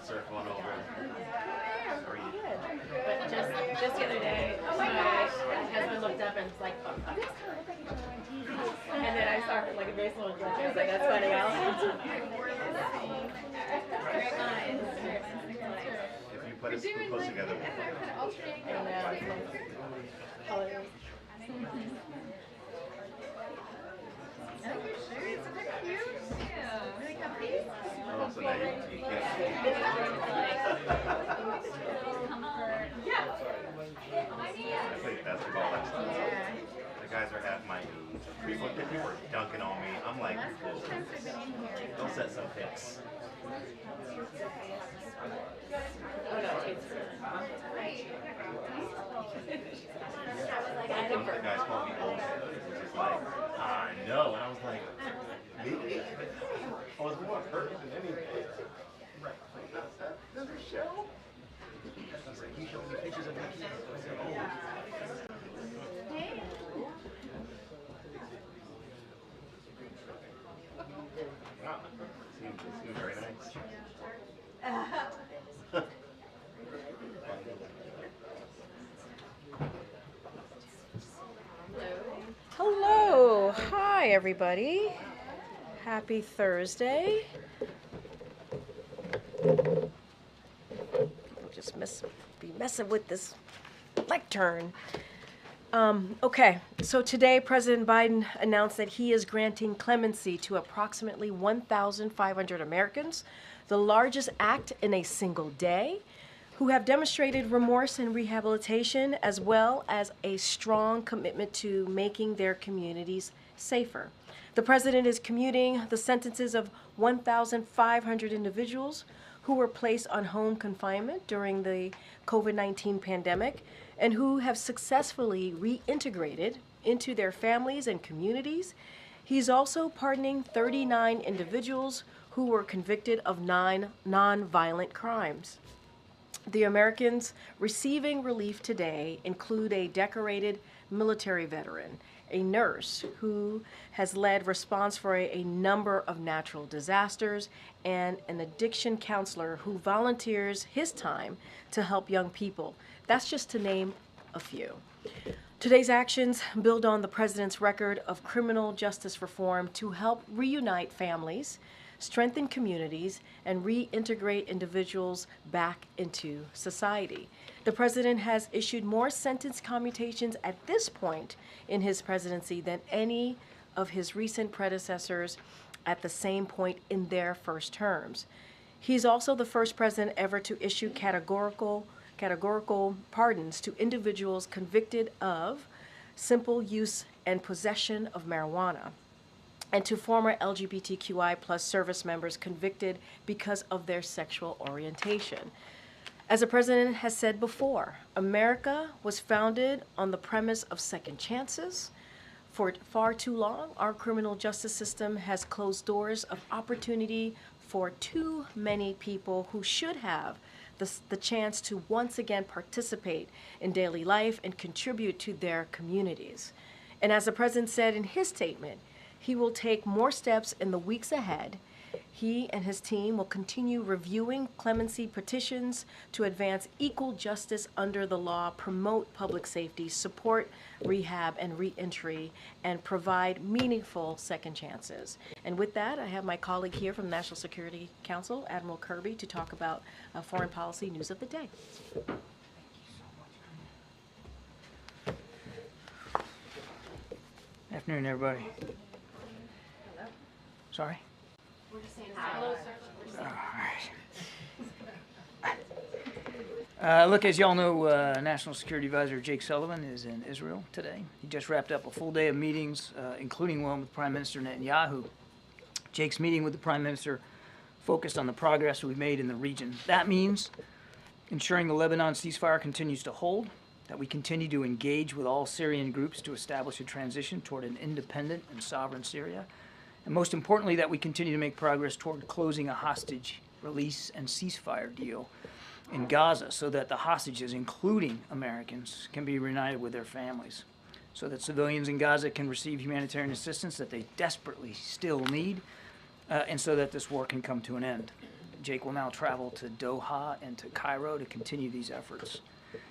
surf on over. How are you? But just the other day, my husband looked up and was like, oh, and then I saw her like a very small gesture. I was like, that's funny. If you put us close together, oh, so now you can't. I played basketball last time. The guys are half my age. People are dunking on me. I'm like, they'll set some picks. One of the guys called me old head, which is like, I know. And I was like, me? I was more hurt than anything. There's a show? He's like, he showed me pictures of me. I said, oh. Wow. Seems very nice. Hello. Hi, everybody. Happy Thursday. People just be messing with this lectern. Okay, so today President Biden announced that he is granting clemency to approximately 1,500 Americans, the largest act in a single day, who have demonstrated remorse and rehabilitation, as well as a strong commitment to making their communities safer. The president is commuting the sentences of 1,500 individuals who were placed on home confinement during the COVID-19 pandemic and who have successfully reintegrated into their families and communities. He's also pardoning 39 individuals who were convicted of 9 non-violent crimes. The Americans receiving relief today include a decorated military veteran, a nurse who has led response for a number of natural disasters, and an addiction counselor who volunteers his time to help young people. That's just to name a few. Today's actions build on the president's record of criminal justice reform to help reunite families, strengthen communities, and reintegrate individuals back into society. The president has issued more sentence commutations at this point in his presidency than any of his recent predecessors at the same point in their first terms. He's also the first president ever to issue categorical pardons to individuals convicted of simple use and possession of marijuana, and to former LGBTQI plus service members convicted because of their sexual orientation. As the president has said before, America was founded on the premise of second chances. For far too long, our criminal justice system has closed doors of opportunity for too many people who should have the chance to once again participate in daily life and contribute to their communities. And as the president said in his statement, he will take more steps in the weeks ahead. He and his team will continue reviewing clemency petitions to advance equal justice under the law, promote public safety, support rehab and reentry, and provide meaningful second chances. And with that, I have my colleague here from the National Security Council, Admiral Kirby, to talk about foreign policy news of the day. Afternoon, everybody. Sorry? We're just saying hello, sir. All right. Look, as y'all know, National Security Advisor Jake Sullivan is in Israel today. He just wrapped up a full day of meetings, including one with Prime Minister Netanyahu. Jake's meeting with the Prime Minister focused on the progress we've made in the region. That means ensuring the Lebanon ceasefire continues to hold, that we continue to engage with all Syrian groups to establish a transition toward an independent and sovereign Syria, and most importantly, that we continue to make progress toward closing a hostage release and ceasefire deal in Gaza so that the hostages, including Americans, can be reunited with their families, so that civilians in Gaza can receive humanitarian assistance that they desperately still need, and so that this war can come to an end. Jake will now travel to Doha and to Cairo to continue these efforts.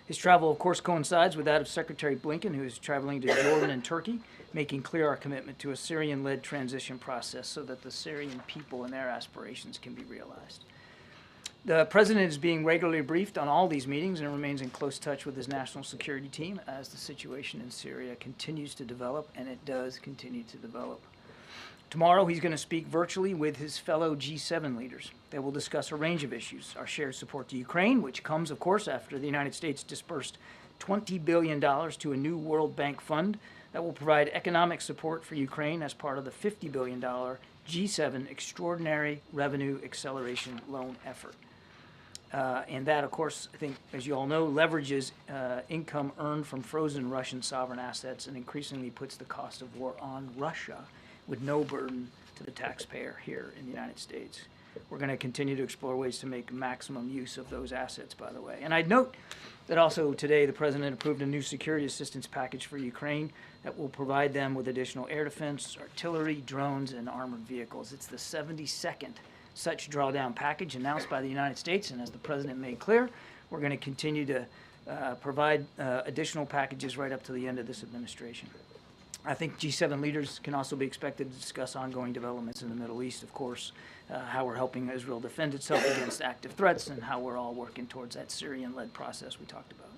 His travel, of course, coincides with that of Secretary Blinken, who is traveling to Jordan and Turkey, making clear our commitment to a Syrian-led transition process so that the Syrian people and their aspirations can be realized. The President is being regularly briefed on all these meetings and remains in close touch with his national security team as the situation in Syria continues to develop, and it does continue to develop. Tomorrow, he's going to speak virtually with his fellow G7 leaders. They will discuss a range of issues: our shared support to Ukraine, which comes, of course, after the United States dispersed $20 billion to a new World Bank fund that will provide economic support for Ukraine as part of the $50 billion G7 Extraordinary Revenue Acceleration Loan effort. And that, of course, I think, as you all know, leverages income earned from frozen Russian sovereign assets and increasingly puts the cost of war on Russia with no burden to the taxpayer here in the United States. We're going to continue to explore ways to make maximum use of those assets, by the way. And I'd note that also today the President approved a new security assistance package for Ukraine that will provide them with additional air defense, artillery, drones, and armored vehicles. It's the 72nd such drawdown package announced by the United States, and as the President made clear, we're going to continue to provide additional packages right up to the end of this administration. I think G7 leaders can also be expected to discuss ongoing developments in the Middle East, of course, how we're helping Israel defend itself against active threats, and how we're all working towards that Syrian-led process we talked about.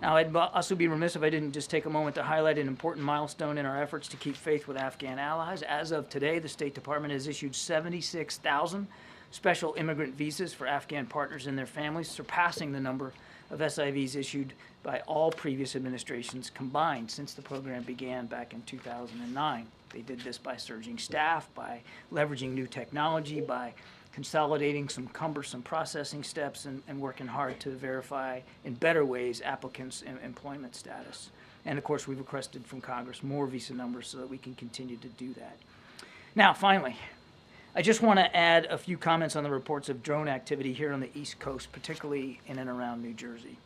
Now, I'd also be remiss if I didn't just take a moment to highlight an important milestone in our efforts to keep faith with Afghan allies. As of today, the State Department has issued 76,000 special immigrant visas for Afghan partners and their families, surpassing the number of SIVs issued by all previous administrations combined since the program began back in 2009. They did this by surging staff, by leveraging new technology, by consolidating some cumbersome processing steps, and working hard to verify in better ways applicants' employment status. And of course, we've requested from Congress more visa numbers so that we can continue to do that. Now, finally, I just want to add a few comments on the reports of drone activity here on the East Coast, particularly in and around New Jersey.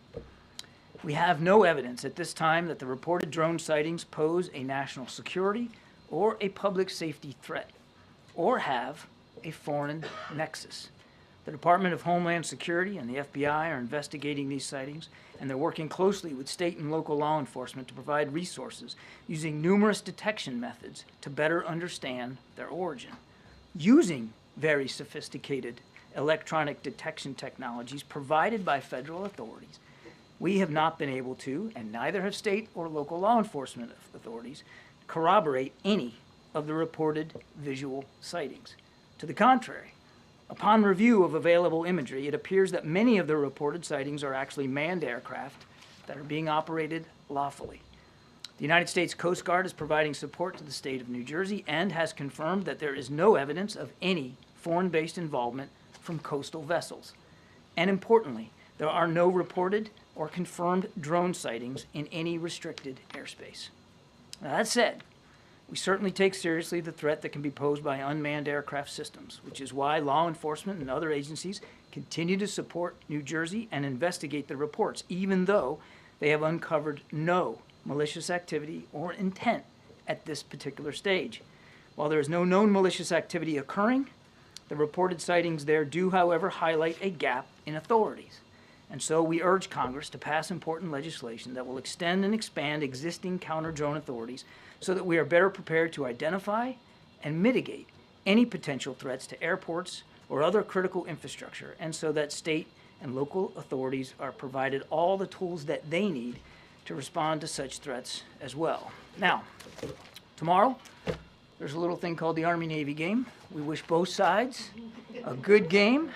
We have no evidence at this time that the reported drone sightings pose a national security or a public safety threat, or have a foreign nexus. The Department of Homeland Security and the FBI are investigating these sightings, and they're working closely with state and local law enforcement to provide resources using numerous detection methods to better understand their origin. Using very sophisticated electronic detection technologies provided by federal authorities, we have not been able to, and neither have state or local law enforcement authorities, corroborate any of the reported visual sightings. To the contrary, upon review of available imagery, it appears that many of the reported sightings are actually manned aircraft that are being operated lawfully. The United States Coast Guard is providing support to the state of New Jersey and has confirmed that there is no evidence of any foreign-based involvement from coastal vessels. And importantly, there are no reported or confirmed drone sightings in any restricted airspace. Now, that said, we certainly take seriously the threat that can be posed by unmanned aircraft systems, which is why law enforcement and other agencies continue to support New Jersey and investigate the reports, even though they have uncovered no malicious activity or intent at this particular stage. While there is no known malicious activity occurring, the reported sightings there do, however, highlight a gap in authorities. And so we urge Congress to pass important legislation that will extend and expand existing counter-drone authorities so that we are better prepared to identify and mitigate any potential threats to airports or other critical infrastructure, and so that state and local authorities are provided all the tools that they need to respond to such threats as well. Now, tomorrow, there's a little thing called the Army-Navy game. We wish both sides a good game.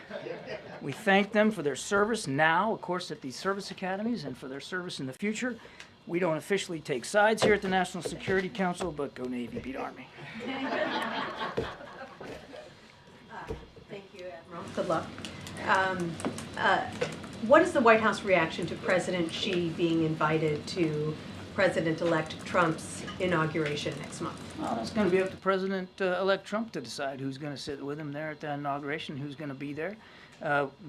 We thank them for their service now, of course, at these service academies, and for their service in the future. We don't officially take sides here at the National Security Council, but go Navy, beat Army. Thank you, Admiral. Good luck. What is the White House reaction to President Xi being invited to President-elect Trump's inauguration next month? Well, it's going to be up to President-elect Trump to decide who's going to sit with him there at the inauguration, who's going to be there.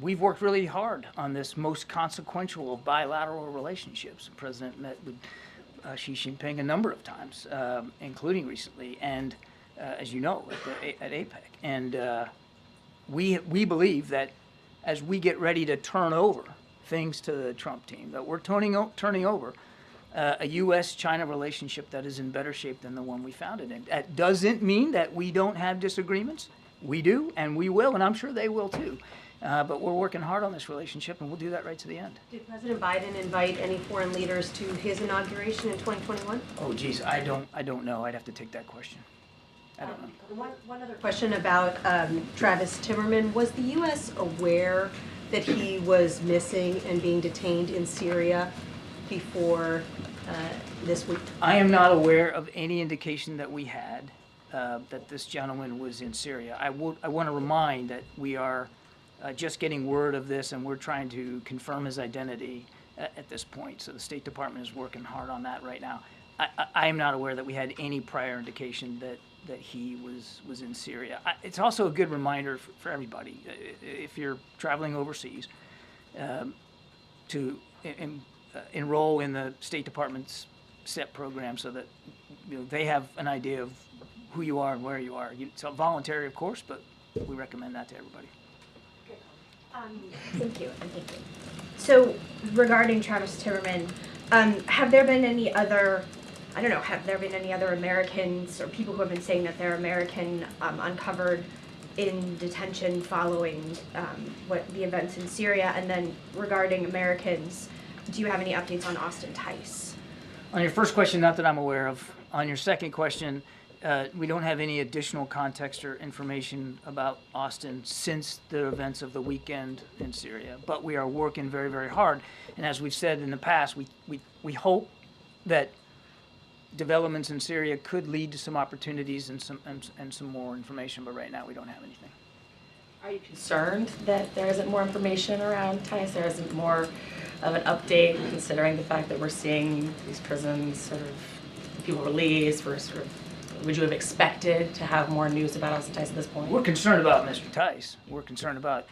We've worked really hard on this most consequential of bilateral relationships. The President met with Xi Jinping a number of times, including recently, and as you know, at APEC. And we believe that as we get ready to turn over things to the Trump team, that we're turning over a U.S.-China relationship that is in better shape than the one we found it in. That doesn't mean that we don't have disagreements. We do, and we will, and I'm sure they will too. But we're working hard on this relationship, and we'll do that right to the end. Did President Biden invite any foreign leaders to his inauguration in 2021? Oh, geez, I don't know. I'd have to take that question. I don't know. One other question about Travis Timmerman. Was the U.S. aware that he was missing and being detained in Syria before this week? I am not aware of any indication that we had that this gentleman was in Syria. I want to remind that we are just getting word of this, and we're trying to confirm his identity at this point. So the State Department is working hard on that right now. I am not aware that we had any prior indication that he was in Syria. It's also a good reminder for everybody, if you're traveling overseas, to enroll in the State Department's STEP program so that they have an idea of who you are and where you are. It's voluntary, of course, but we recommend that to everybody. Thank you. So regarding Travis Timmerman, have there been any other, have there been any other Americans or people who have been saying that they're American uncovered in detention following what the events in Syria? And then regarding Americans, do you have any updates on Austin Tice? On your first question, not that I'm aware of. On your second question, we don't have any additional context or information about Austin since the events of the weekend in Syria, but we are working very, very hard. And as we've said in the past, we hope that developments in Syria could lead to some opportunities and some more information, but right now we don't have anything. Are you concerned that there isn't more information around Tice? There isn't more of an update, considering the fact that we're seeing these prisons sort of people released? Would you have expected to have more news about Austin Tice at this point? We're concerned about Mr. Tice. We're concerned about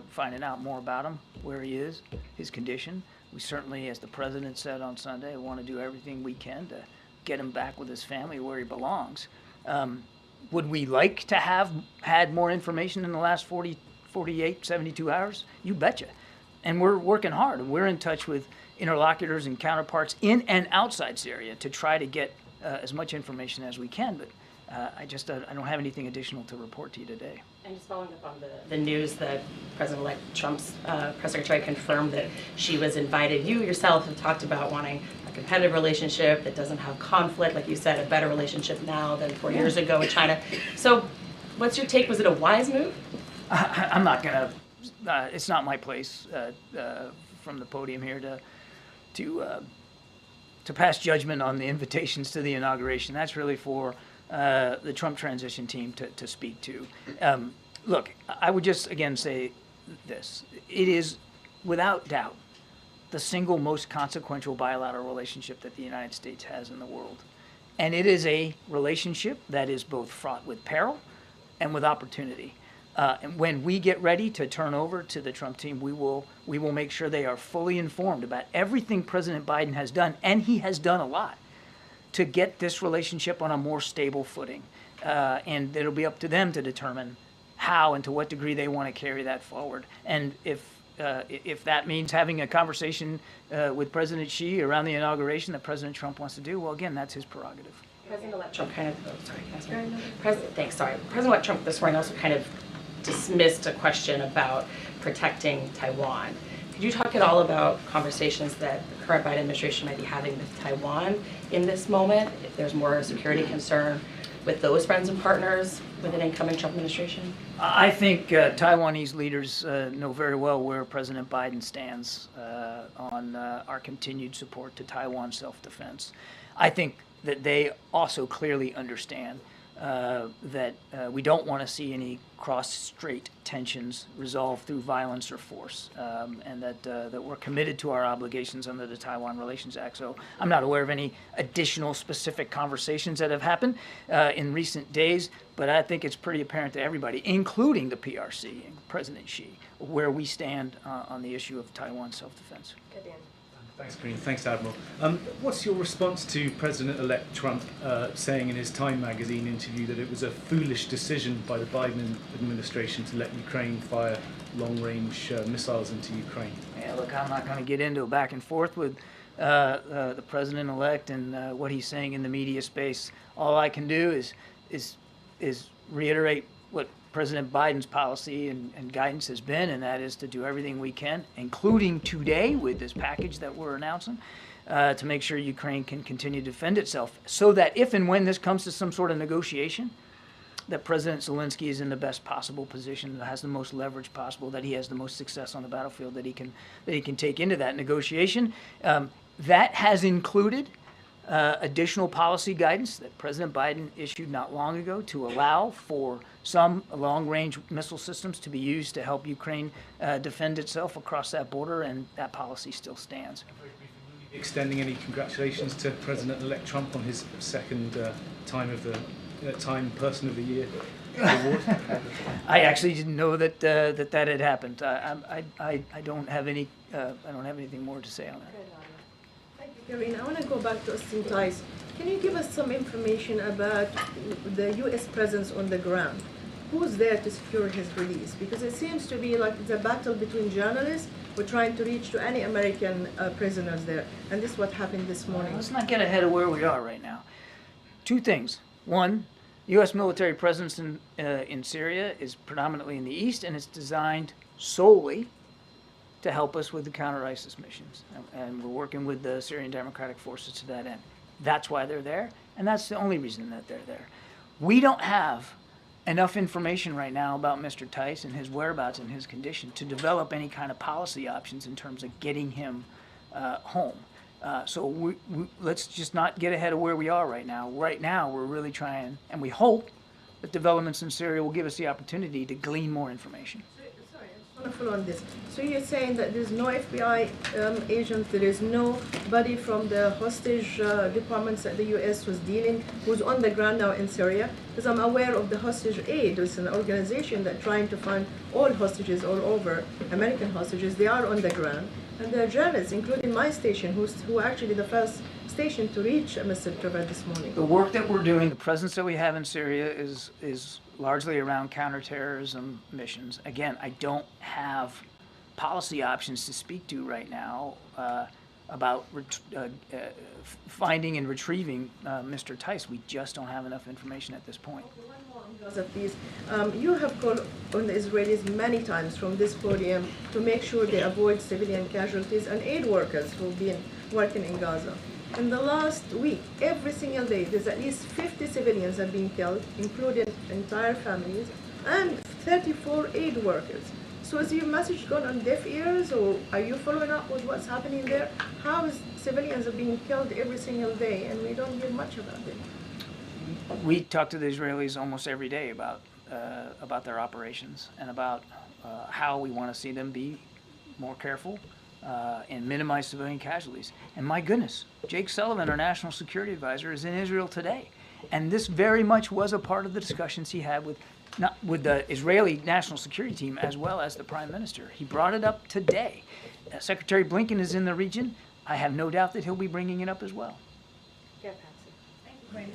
finding out more about him, where he is, his condition. We certainly, as the president said on Sunday, want to do everything we can to get him back with his family where he belongs. Would we like to have had more information in the last 48, 72 hours? You betcha. And we're working hard. We're in touch with interlocutors and counterparts in and outside Syria to try to get as much information as we can, but I don't have anything additional to report to you today. And just following up on the news that President-elect Trump's press secretary confirmed that she was invited. You yourself have talked about wanting a competitive relationship that doesn't have conflict, like you said, a better relationship now than 4 years ago with China. So what's your take? Was it a wise move? I'm not gonna, it's not my place from the podium here to pass judgment on the invitations to the inauguration. That's really for the Trump transition team to speak to. Look, I would just again say this. It is without doubt the single most consequential bilateral relationship that the United States has in the world. And it is a relationship that is both fraught with peril and with opportunity. And when we get ready to turn over to the Trump team, we will make sure they are fully informed about everything President Biden has done, and he has done a lot, to get this relationship on a more stable footing. And it'll be up to them to determine how and to what degree they want to carry that forward. And if that means having a conversation with President Xi around the inauguration that President Trump wants to do, well, again, that's his prerogative. President-elect Trump President-elect Trump this morning also kind of dismissed a question about protecting Taiwan. Could you talk at all about conversations that the current Biden administration might be having with Taiwan in this moment, if there's more security concern with those friends and partners with an incoming Trump administration? I think Taiwanese leaders know very well where President Biden stands on our continued support to Taiwan's self-defense. I think that they also clearly understand that we don't want to see any cross-strait tensions resolved through violence or force, and that we're committed to our obligations under the Taiwan Relations Act. So I'm not aware of any additional specific conversations that have happened in recent days, but I think it's pretty apparent to everybody, including the PRC and President Xi, where we stand on the issue of Taiwan self-defense. Good, Dan. Thanks, Karine. Thanks, Admiral. What's your response to President-elect Trump saying in his Time magazine interview that it was a foolish decision by the Biden administration to let Ukraine fire long-range missiles into Ukraine? Yeah, look, I'm not going to get into a back and forth with the president-elect and what he's saying in the media space. All I can do is reiterate what President Biden's policy and guidance has been, and that is to do everything we can, including today with this package that we're announcing, to make sure Ukraine can continue to defend itself, so that if and when this comes to some sort of negotiation, that President Zelensky is in the best possible position, that has the most leverage possible, that he has the most success on the battlefield that he can take into that negotiation. That has included additional policy guidance that President Biden issued not long ago to allow for some long-range missile systems to be used to help Ukraine defend itself across that border, and that policy still stands. Extending any congratulations to President-elect Trump on his second Time Person of the Year award. I actually didn't know that that had happened. I don't have anything more to say on that. Thank you, Karine. I want to go back to Austin Tice. Can you give us some information about the U.S. presence on the ground? Who's there to secure his release? Because it seems to be like it's a battle between journalists. We're trying to reach to any American prisoners there. And this is what happened this morning. Let's not get ahead of where we are right now. Two things. One, U.S. military presence in Syria is predominantly in the east, and it's designed solely to help us with the counter-ISIS missions. And we're working with the Syrian Democratic Forces to that end. That's why they're there, and that's the only reason that they're there. We don't have enough information right now about Mr. Tice and his whereabouts and his condition to develop any kind of policy options in terms of getting him home. So let's just not get ahead of where we are right now. Right now, we're really trying, and we hope that developments in Syria will give us the opportunity to glean more information. Sorry, I just want to follow on this. So you're saying that there's no FBI agent, there is nobody from the hostage departments that the U.S. was dealing, who's on the ground now in Syria? Because I'm aware of the Hostage Aid. It's an organization that's trying to find all hostages all over, American hostages. They are on the ground. And there are journalists, including my station, who actually the first station to reach Mr. Trevor this morning. The work that we're doing, the presence that we have in Syria is largely around counterterrorism missions. Again, I don't have policy options to speak to right now about finding and retrieving Mr. Tice. We just don't have enough information at this point. Gaza, please. You have called on the Israelis many times from this podium to make sure they avoid civilian casualties and aid workers who've been working in Gaza. In the last week, every single day, there's at least 50 civilians have been killed, including entire families, and 34 aid workers. So is your message gone on deaf ears, or are you following up with what's happening there? How is civilians are being killed every single day, and we don't hear much about it? We talk to the Israelis almost every day about their operations and about how we want to see them be more careful and minimize civilian casualties. And my goodness, Jake Sullivan, our national security advisor, is in Israel today. And this very much was a part of the discussions he had with the Israeli national security team as well as the prime minister. He brought it up today. Secretary Blinken is in the region. I have no doubt that he'll be bringing it up as well. Yeah, Patsy. Thank you,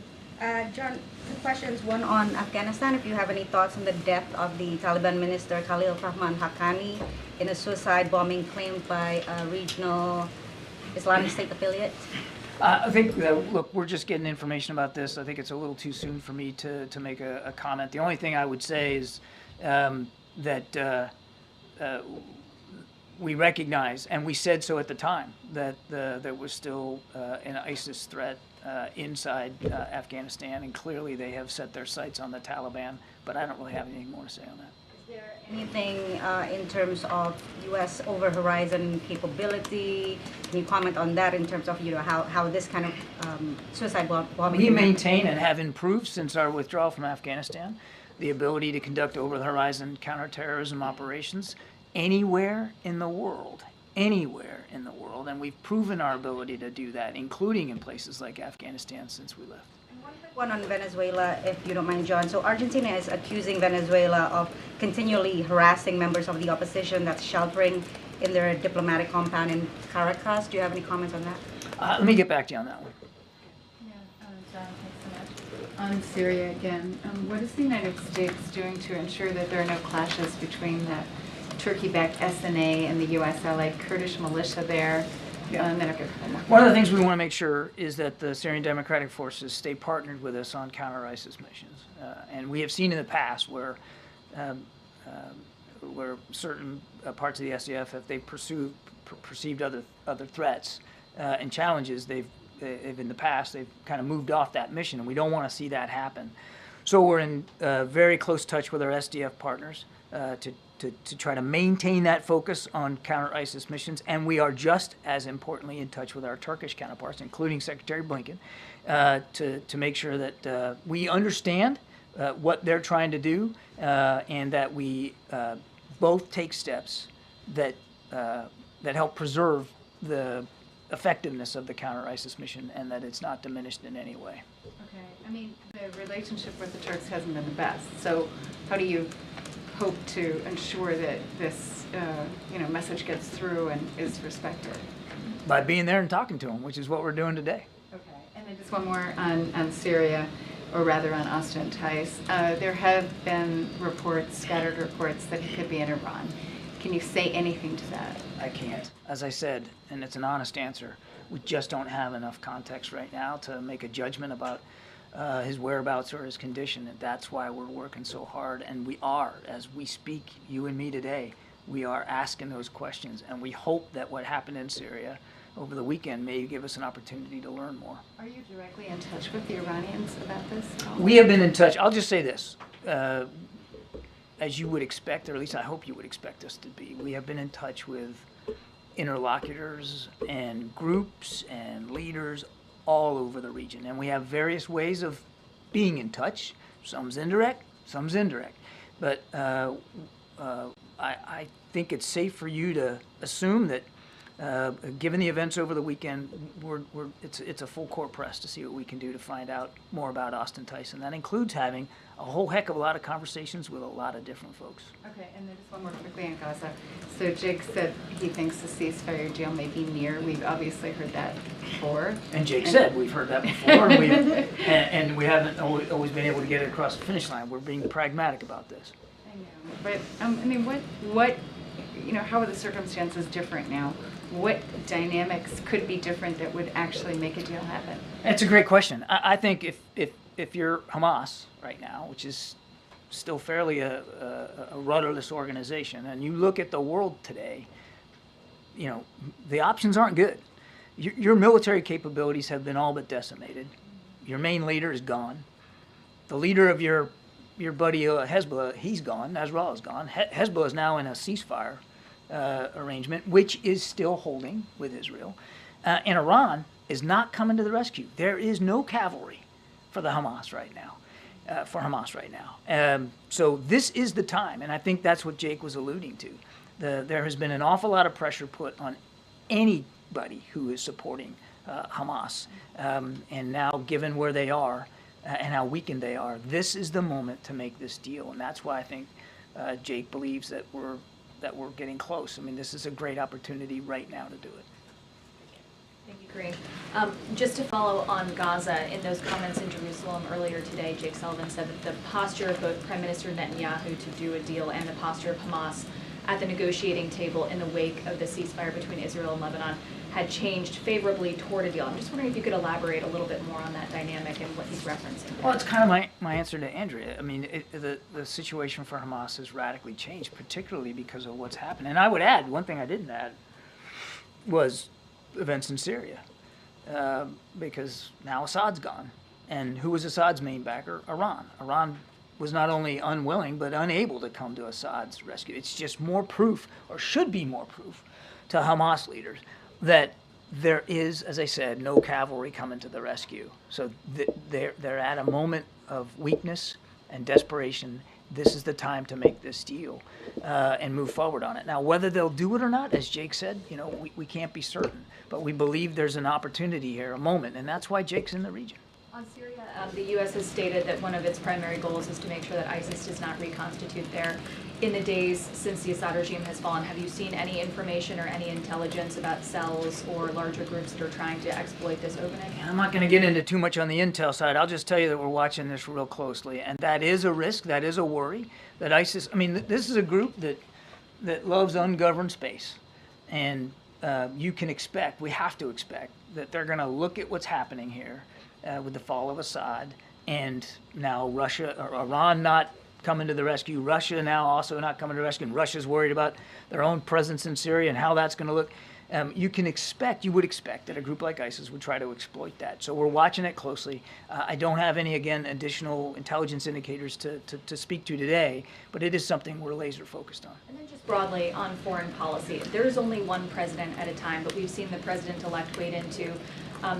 John, two questions. One on Afghanistan, if you have any thoughts on the death of the Taliban minister Khalil Rahman Haqqani in a suicide bombing claimed by a regional Islamic State affiliate? I think, look, we're just getting information about this. I think it's a little too soon for me to make a comment. The only thing I would say is that we recognize, and we said so at the time, that there was still an ISIS threat inside Afghanistan, and clearly they have set their sights on the Taliban, but I don't really have anything more to say on that. Is there anything in terms of U.S. over-horizon capability? Can you comment on that in terms of how this kind of suicide bombing? We maintain and have improved since our withdrawal from Afghanistan the ability to conduct over-the-horizon counterterrorism operations anywhere in the world, and we've proven our ability to do that, including in places like Afghanistan since we left. One on Venezuela, if you don't mind, John. So Argentina is accusing Venezuela of continually harassing members of the opposition that's sheltering in their diplomatic compound in Caracas. Do you have any comments on that? Let me get back to you on that one. On Syria again, what is the United States doing to ensure that there are no clashes between the Turkey-backed SNA and the U.S.-allied Kurdish militia there? Yeah. Then I'll get one more. One of the things we want to make sure is that the Syrian Democratic Forces stay partnered with us on counter-ISIS missions. And we have seen in the past where certain parts of the SDF, if they perceived other threats and challenges, they've in the past, they've kind of moved off that mission, and we don't want to see that happen. So we're in very close touch with our SDF partners to try to maintain that focus on counter-ISIS missions, and we are just as importantly in touch with our Turkish counterparts, including Secretary Blinken, to make sure that we understand what they're trying to do, and that we both take steps that help preserve the effectiveness of the counter-ISIS mission, and that it's not diminished in any way. Okay, I mean, the relationship with the Turks hasn't been the best, so how do you hope to ensure that this message gets through and is respected? By being there and talking to them, which is what we're doing today. Okay, and then just one more on Syria, or rather on Austin Tice. There have been reports, scattered reports, that he could be in Iran. Can you say anything to that? I can't. As I said, and it's an honest answer, we just don't have enough context right now to make a judgment about his whereabouts or his condition, and that's why we're working so hard. And we are, as we speak, you and me today, we are asking those questions, and we hope that what happened in Syria over the weekend may give us an opportunity to learn more. Are you directly in touch with the Iranians about this? We have been in touch. I'll just say this. As you would expect, or at least I hope you would expect us to be, we have been in touch with interlocutors and groups and leaders all over the region. And we have various ways of being in touch. Some's indirect, some's indirect. But I think it's safe for you to assume that given the events over the weekend, it's a full court press to see what we can do to find out more about Austin Tice. That includes having a whole heck of a lot of conversations with a lot of different folks. Okay, and then just one more quickly on Gaza. So Jake said he thinks the ceasefire deal may be near. We've obviously heard that before. And Jake said we've heard that before, and we haven't always been able to get it across the finish line. We're being pragmatic about this. I know, but I mean, what, how are the circumstances different now? What dynamics could be different that would actually make a deal happen? It's a great question. I think if you're Hamas right now, which is still fairly a rudderless organization, and you look at the world today, the options aren't good. Your military capabilities have been all but decimated. Your main leader is gone. The leader of your buddy Hezbollah, he's gone. Nasrallah is gone. Hezbollah is now in a ceasefire arrangement, which is still holding with Israel. And Iran is not coming to the rescue. There is no cavalry for Hamas right now. So this is the time, and I think that's what Jake was alluding to. There has been an awful lot of pressure put on anybody who is supporting Hamas. And now, given where they are and how weakened they are, this is the moment to make this deal. And that's why I think Jake believes that we're getting close. I mean, this is a great opportunity right now to do it. Thank you, Karine. Just to follow on Gaza, in those comments in Jerusalem earlier today, Jake Sullivan said that the posture of both Prime Minister Netanyahu to do a deal and the posture of Hamas at the negotiating table in the wake of the ceasefire between Israel and Lebanon had changed favorably toward a deal. I'm just wondering if you could elaborate a little bit more on that dynamic and what he's referencing there. Well, it's kind of my answer to Andrea. I mean, the situation for Hamas has radically changed, particularly because of what's happened. And I would add, one thing I didn't add was events in Syria, because now Assad's gone. And who was Assad's main backer? Iran. Iran was not only unwilling, but unable to come to Assad's rescue. It's just more proof, or should be more proof, to Hamas leaders that there is, as I said, no cavalry coming to the rescue. So they're at a moment of weakness and desperation. This is the time to make this deal and move forward on it. Now, whether they'll do it or not, as Jake said, we can't be certain. But we believe there's an opportunity here, a moment, and that's why Jake's in the region. On Syria, the U.S. has stated that one of its primary goals is to make sure that ISIS does not reconstitute there. in the days since the Assad regime has fallen, have you seen any information or any intelligence about cells or larger groups that are trying to exploit this opening? I'm not going to get into too much on the intel side. I'll just tell you that we're watching this real closely, and that is a risk, that is a worry, that ISIS, I mean, this is a group that loves ungoverned space, and you can expect, we have to expect, that they're going to look at what's happening here with the fall of Assad, and now Russia or Iran not coming to the rescue, Russia now also not coming to the rescue, and Russia's worried about their own presence in Syria and how that's going to look. You would expect that a group like ISIS would try to exploit that. So we're watching it closely. I don't have any, again, additional intelligence indicators to speak to today, but it is something we're laser focused on. And then just broadly on foreign policy, there is only one president at a time, but we've seen the president-elect wade into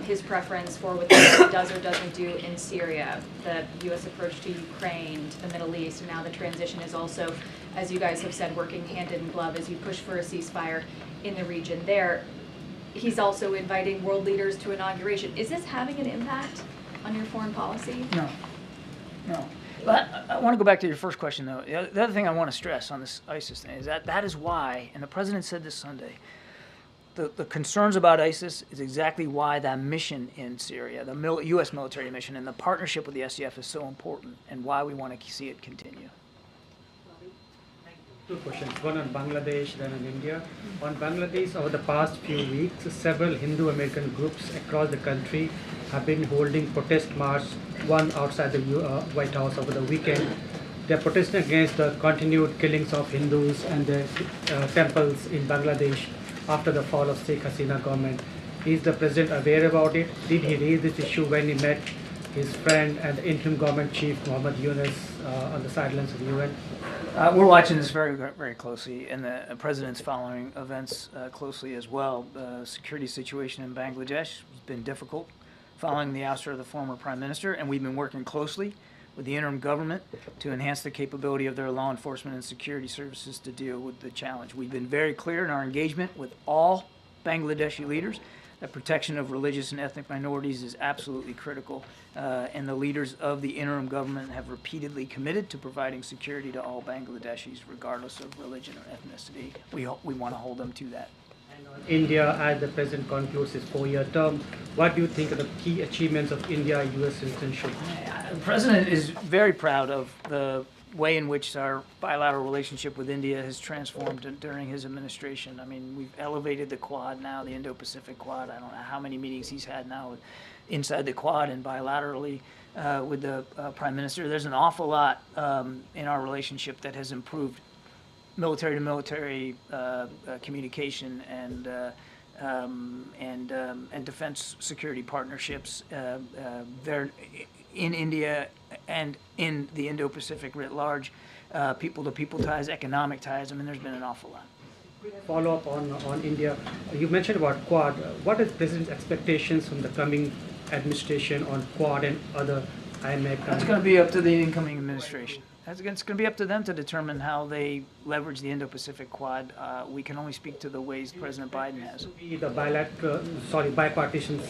his preference for what the U.S. does or doesn't do in Syria, the U.S. approach to Ukraine, to the Middle East, and now the transition is also, as you guys have said, working hand in glove as you push for a ceasefire in the region there. He's also inviting world leaders to inauguration. Is this having an impact on your foreign policy? No. But I want to go back to your first question, though. The other thing I want to stress on this ISIS thing is that is why, and the president said this Sunday, the concerns about ISIS is exactly why that mission in Syria, the U.S. military mission, and the partnership with the SDF is so important, and why we want to see it continue. Two questions, one on Bangladesh, then on India. On Bangladesh, over the past few weeks, several Hindu American groups across the country have been holding protest march, one outside the White House over the weekend. They're protesting against the continued killings of Hindus and the temples in Bangladesh after the fall of Sheikh Hasina government. Is the president aware about it? Did he raise this issue when he met his friend and the interim government chief, Muhammad Yunus, on the sidelines of the UN? We're watching this very, very closely, and the president's following events closely as well. The security situation in Bangladesh has been difficult following the ouster of the former prime minister, and we've been working closely with the interim government to enhance the capability of their law enforcement and security services to deal with the challenge. We've been very clear in our engagement with all Bangladeshi leaders that protection of religious and ethnic minorities is absolutely critical, and the leaders of the interim government have repeatedly committed to providing security to all Bangladeshis, regardless of religion or ethnicity. We want to hold them to that. India, as the president concludes his 4-year term, what do you think are the key achievements of India-U.S. relationship? The president is very proud of the way in which our bilateral relationship with India has transformed during his administration. I mean, we've elevated the Quad now, the Indo-Pacific Quad. I don't know how many meetings he's had now inside the Quad and bilaterally with the Prime Minister. There's an awful lot in our relationship that has improved military-to-military communication and defense security partnerships there in India and in the Indo-Pacific writ large, people-to-people ties, economic ties. I mean, there's been an awful lot. Follow up on India. You mentioned about Quad. What is President's expectations from the coming administration on Quad and other IMEC? That's going to be up to the incoming administration. It's going to be up to them to determine how they leverage the Indo-Pacific Quad. We can only speak to the ways President Biden has. The bipartisan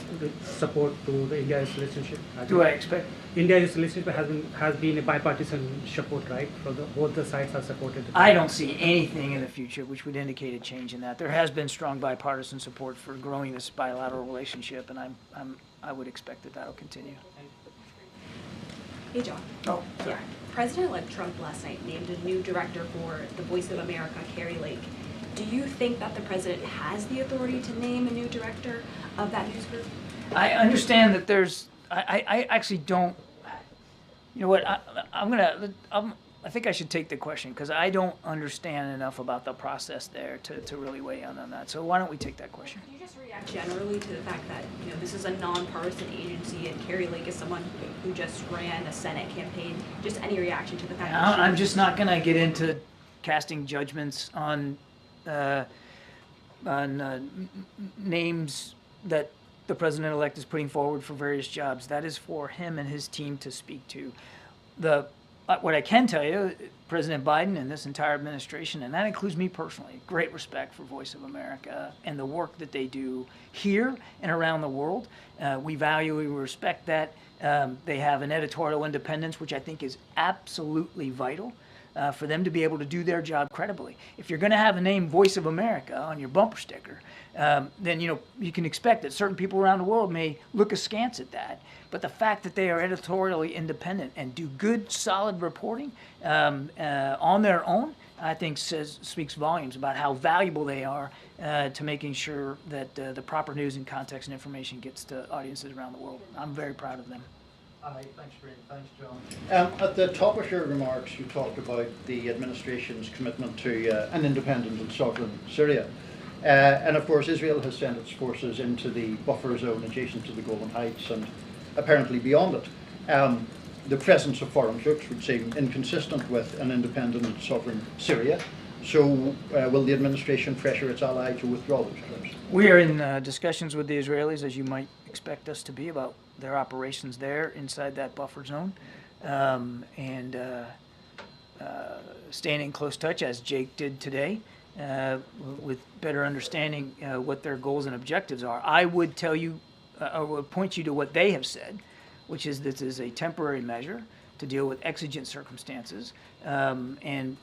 support to the India-US relationship. Do I expect? India-US relationship has been a bipartisan support, right? Both the sides have supported. I don't see anything in the future which would indicate a change in that. There has been strong bipartisan support for growing this bilateral relationship, and I would expect that will continue. Hey, John. Oh, yeah. President-elect Trump last night named a new director for the Voice of America, Carrie Lake. Do you think that the president has the authority to name a new director of that news group? I understand that there's. I actually don't. You know what? I think I should take the question because I don't understand enough about the process there to really weigh in on that. So why don't we take that question? Can you just react generally to the fact that this is a nonpartisan agency and Carrie Lake is someone who just ran a Senate campaign? Just any reaction to the fact that I'm just not going to get into casting judgments on names that the president-elect is putting forward for various jobs. That is for him and his team to speak to. What I can tell you, President Biden and this entire administration, and that includes me personally, great respect for Voice of America and the work that they do here and around the world. We respect that. They have an editorial independence, which I think is absolutely vital for them to be able to do their job credibly. If you're going to have a name Voice of America on your bumper sticker, then you can expect that certain people around the world may look askance at that. But the fact that they are editorially independent and do good, solid reporting on their own, I think speaks volumes about how valuable they are to making sure that the proper news and context and information gets to audiences around the world. I'm very proud of them. Hi, thanks, Karine. Thanks, John. At the top of your remarks, you talked about the administration's commitment to an independent and sovereign Syria. And of course, Israel has sent its forces into the buffer zone adjacent to the Golan Heights and apparently beyond it. The presence of foreign troops would seem inconsistent with an independent and sovereign Syria. So will the administration pressure its ally to withdraw those troops? We are in discussions with the Israelis, as you might expect us to be, about their operations there inside that buffer zone, and staying in close touch, as Jake did today, with better understanding what their goals and objectives are. I would tell you, or would point you to what they have said, which is this is a temporary measure to deal with exigent circumstances, and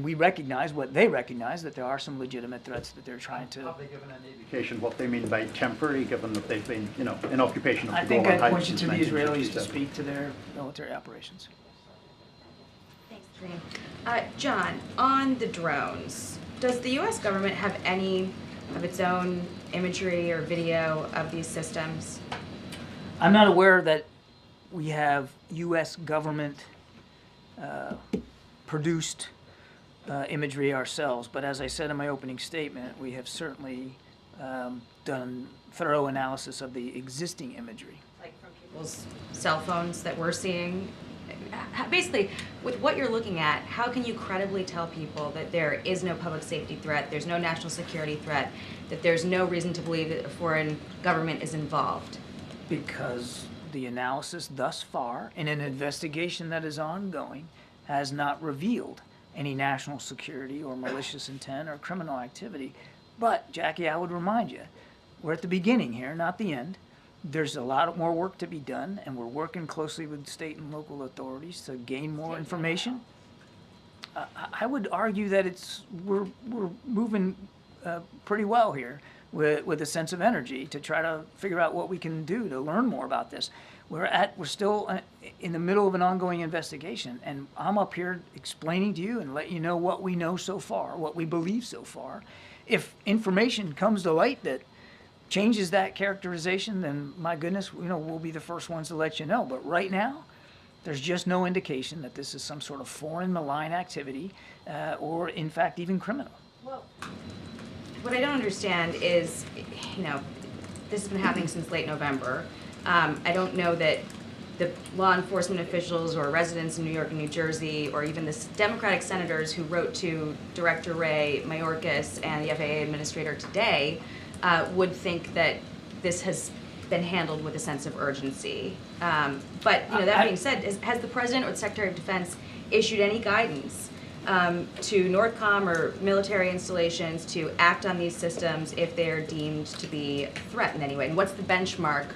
we recognize what they recognize, that there are some legitimate threats that they're trying to. Have they given any indication what they mean by temporary, given that they've been, in occupation of the I think Golan I'd Heights point you since to the Israelis to 1967? speak to their military operations. Thanks, Karine. John, on the drones, does the U.S. government have any of its own imagery or video of these systems? I'm not aware that we have U.S. government produced imagery ourselves, but as I said in my opening statement, we have certainly done thorough analysis of the existing imagery. Like from people's cell phones that we're seeing? Basically, with what you're looking at, how can you credibly tell people that there is no public safety threat, there's no national security threat, that there's no reason to believe that a foreign government is involved? Because the analysis thus far, in an investigation that is ongoing, has not revealed any national security or malicious intent or criminal activity. But, Jackie, I would remind you, we're at the beginning here, not the end. There's a lot more work to be done, and we're working closely with state and local authorities to gain more information. I would argue that we're moving pretty well here with a sense of energy to try to figure out what we can do to learn more about this. We're still in the middle of an ongoing investigation, and I'm up here explaining to you and let you know what we know so far, what we believe so far. If information comes to light that changes that characterization, then my goodness, we'll be the first ones to let you know. But right now, there's just no indication that this is some sort of foreign malign activity, or in fact even criminal. Well, what I don't understand is, this has been happening since late November. I don't know that the law enforcement officials or residents in New York and New Jersey, or even the Democratic senators who wrote to Director Ray Mayorkas and the FAA administrator today would think that this has been handled with a sense of urgency. But that being said, has the President or the Secretary of Defense issued any guidance to NORDCOM or military installations to act on these systems if they are deemed to be a threat in any way? And what's the benchmark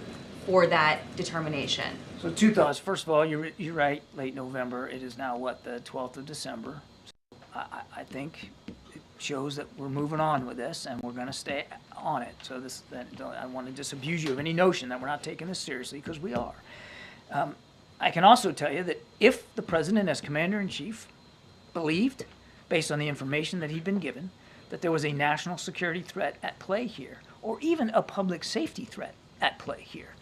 for that determination? So 2 thoughts. First of all, you're right, late November. It is now, the 12th of December. So I think it shows that we're moving on with this, and we're going to stay on it. So I want to disabuse you of any notion that we're not taking this seriously, because we are. I can also tell you that if the President, as Commander-in-Chief, believed, based on the information that he'd been given, that there was a national security threat at play here, or even a public safety threat at play here,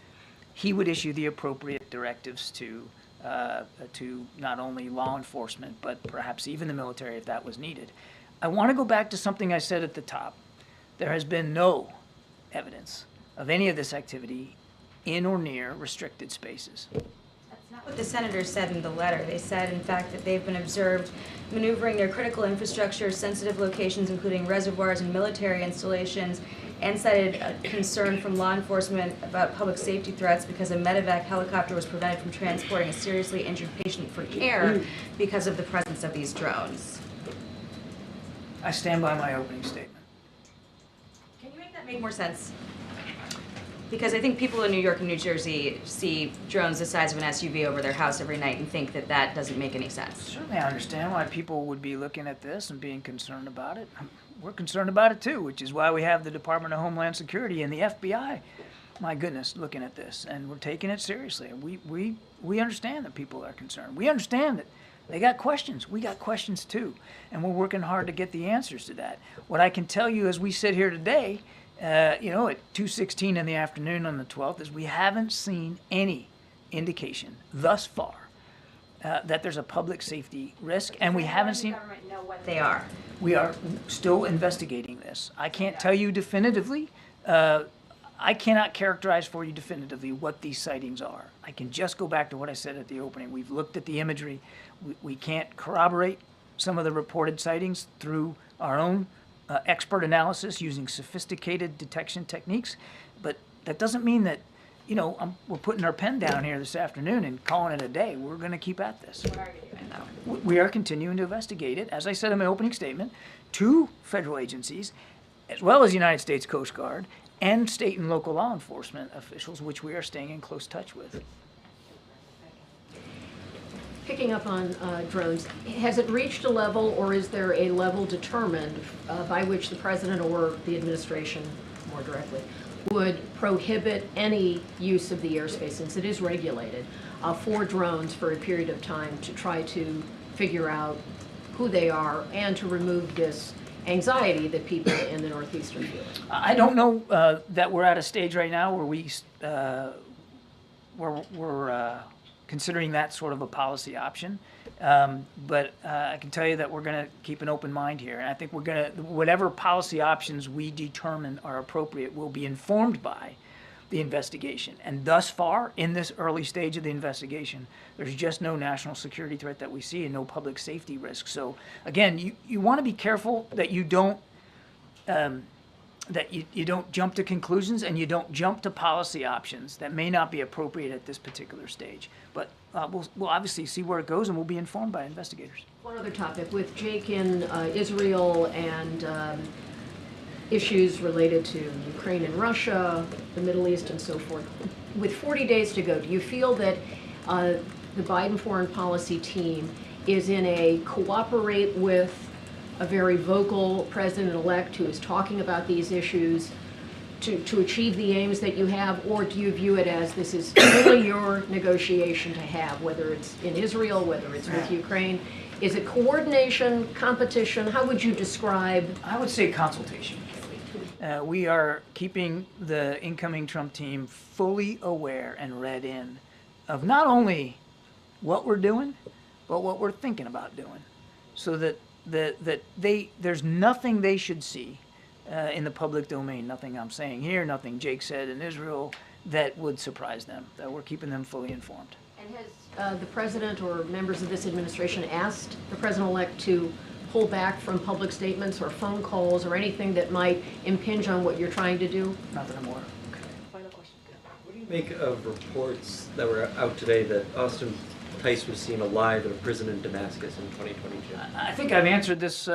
he would issue the appropriate directives to not only law enforcement, but perhaps even the military if that was needed. I want to go back to something I said at the top. There has been no evidence of any of this activity in or near restricted spaces. That's not what the senators said in the letter. They said, in fact, that they've been observed maneuvering their critical infrastructure, sensitive locations, including reservoirs and military installations, and cited a concern from law enforcement about public safety threats because a medevac helicopter was prevented from transporting a seriously injured patient for care because of the presence of these drones. I stand by my opening statement. Can you make that make more sense? Because I think people in New York and New Jersey see drones the size of an SUV over their house every night and think that that doesn't make any sense. Certainly I understand why people would be looking at this and being concerned about it. We're concerned about it too, which is why we have the Department of Homeland Security and the FBI, my goodness, looking at this. And we're taking it seriously. We understand that people are concerned. We understand that they got questions. We got questions too. And we're working hard to get the answers to that. What I can tell you as we sit here today, at 2:16 in the afternoon on the 12th, is we haven't seen any indication thus far that there's a public safety risk, and we haven't seen. Does the government know what they are? We are still investigating this. I can't tell you definitively. I cannot characterize for you definitively what these sightings are. I can just go back to what I said at the opening. We've looked at the imagery. We can't corroborate some of the reported sightings through our own expert analysis using sophisticated detection techniques, but that doesn't mean that, we're putting our pen down here this afternoon and calling it a day. We're going to keep at this. What are you doing though? We are continuing to investigate it, as I said in my opening statement, 2 federal agencies, as well as the United States Coast Guard, and state and local law enforcement officials, which we are staying in close touch with. Picking up on drones, has it reached a level, or is there a level determined by which the president or the administration, more directly, would prohibit any use of the airspace, since it is regulated, for drones for a period of time to try to figure out who they are and to remove this anxiety that people in the Northeast are feeling? I don't know that we're at a stage right now where we're considering that sort of a policy option. But I can tell you that we're going to keep an open mind here. And I think we're going to, whatever policy options we determine are appropriate will be informed by the investigation. And thus far, in this early stage of the investigation, there's just no national security threat that we see and no public safety risk. So again, you want to be careful that you don't you don't jump to conclusions and you don't jump to policy options that may not be appropriate at this particular stage. But we'll obviously see where it goes, and we'll be informed by investigators. One other topic, with Jake in Israel and issues related to Ukraine and Russia, the Middle East and so forth. With 40 days to go, do you feel that the Biden foreign policy team is in a cooperate with a very vocal president-elect who is talking about these issues to achieve the aims that you have, or do you view it as this is really your negotiation to have, whether it's in Israel, whether it's with Ukraine? Is it coordination, competition? How would you describe? I would say consultation. We are keeping the incoming Trump team fully aware and read in of not only what we're doing, but what we're thinking about doing, so that there's nothing they should see in the public domain, nothing I'm saying here, nothing Jake said in Israel, that would surprise them, that we're keeping them fully informed. And has the president or members of this administration asked the president-elect to pull back from public statements or phone calls or anything that might impinge on what you're trying to do? Not that I'm aware of. Final question. What do you make of reports that were out today that Austin Tice was seen alive in a prison in Damascus in 2022? I think I've answered this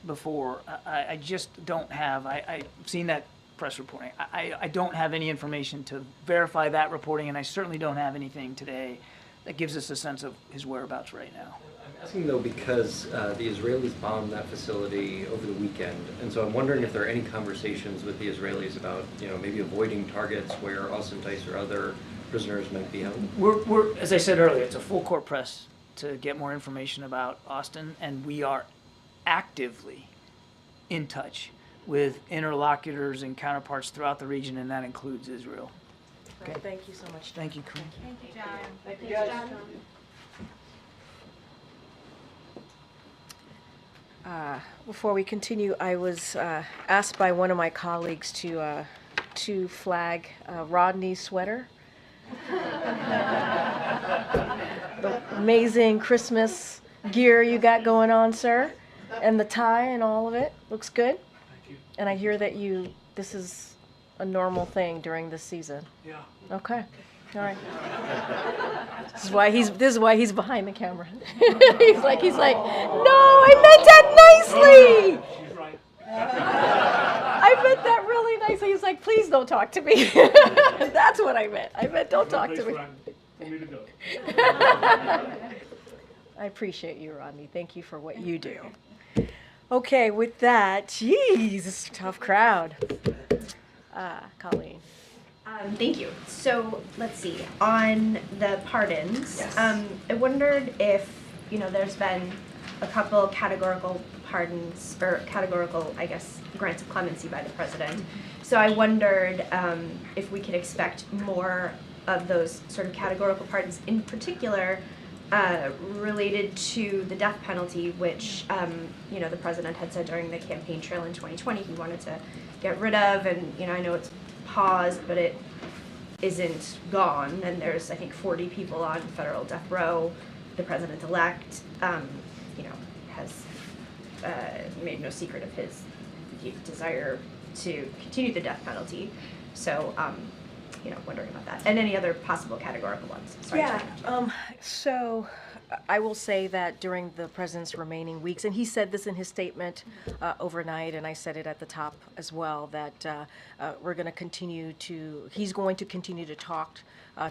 before. I just don't have, I've seen that press reporting. I don't have any information to verify that reporting, and I certainly don't have anything today that gives us a sense of his whereabouts right now. I'm asking though because the Israelis bombed that facility over the weekend, and so I'm wondering if there are any conversations with the Israelis about, maybe avoiding targets where Austin Tice or other prisoners might be held. We're, as I said earlier, it's a full court press to get more information about Austin, and we are actively in touch with interlocutors and counterparts throughout the region, and that includes Israel. Okay. Thank you so much. Thank you, Karine. Thank you, John. Thank you, guys. Before we continue, I was asked by one of my colleagues to flag Rodney's sweater. The amazing Christmas gear you got going on, sir, and the tie and all of it looks good. Thank you. And I hear that this is a normal thing during this season. Yeah. Okay. All right. This is why he's behind the camera. he's like, no, I meant that nicely. She's right. I meant that really he's like, please don't talk to me. That's what I meant. I meant don't talk to me. I appreciate you, Rodney. Thank you for what you do. Okay, with that, geez, it's a tough crowd. Colleen. Thank you. So let's see. On the pardons, I wondered if, there's been a couple categorical pardons, or categorical, I guess, grants of clemency by the president. So I wondered if we could expect more of those sort of categorical pardons, in particular related to the death penalty, which, the president had said during the campaign trail in 2020 he wanted to get rid of, and, I know it's paused, but it isn't gone, and there's, I think, 40 people on federal death row. The president-elect, has made no secret of his desire to continue the death penalty. So, wondering about that. And any other possible categorical ones. Sorry. So I will say that during the president's remaining weeks, and he said this in his statement overnight, and I said it at the top as well, that we're going to continue to, he's going to continue to talk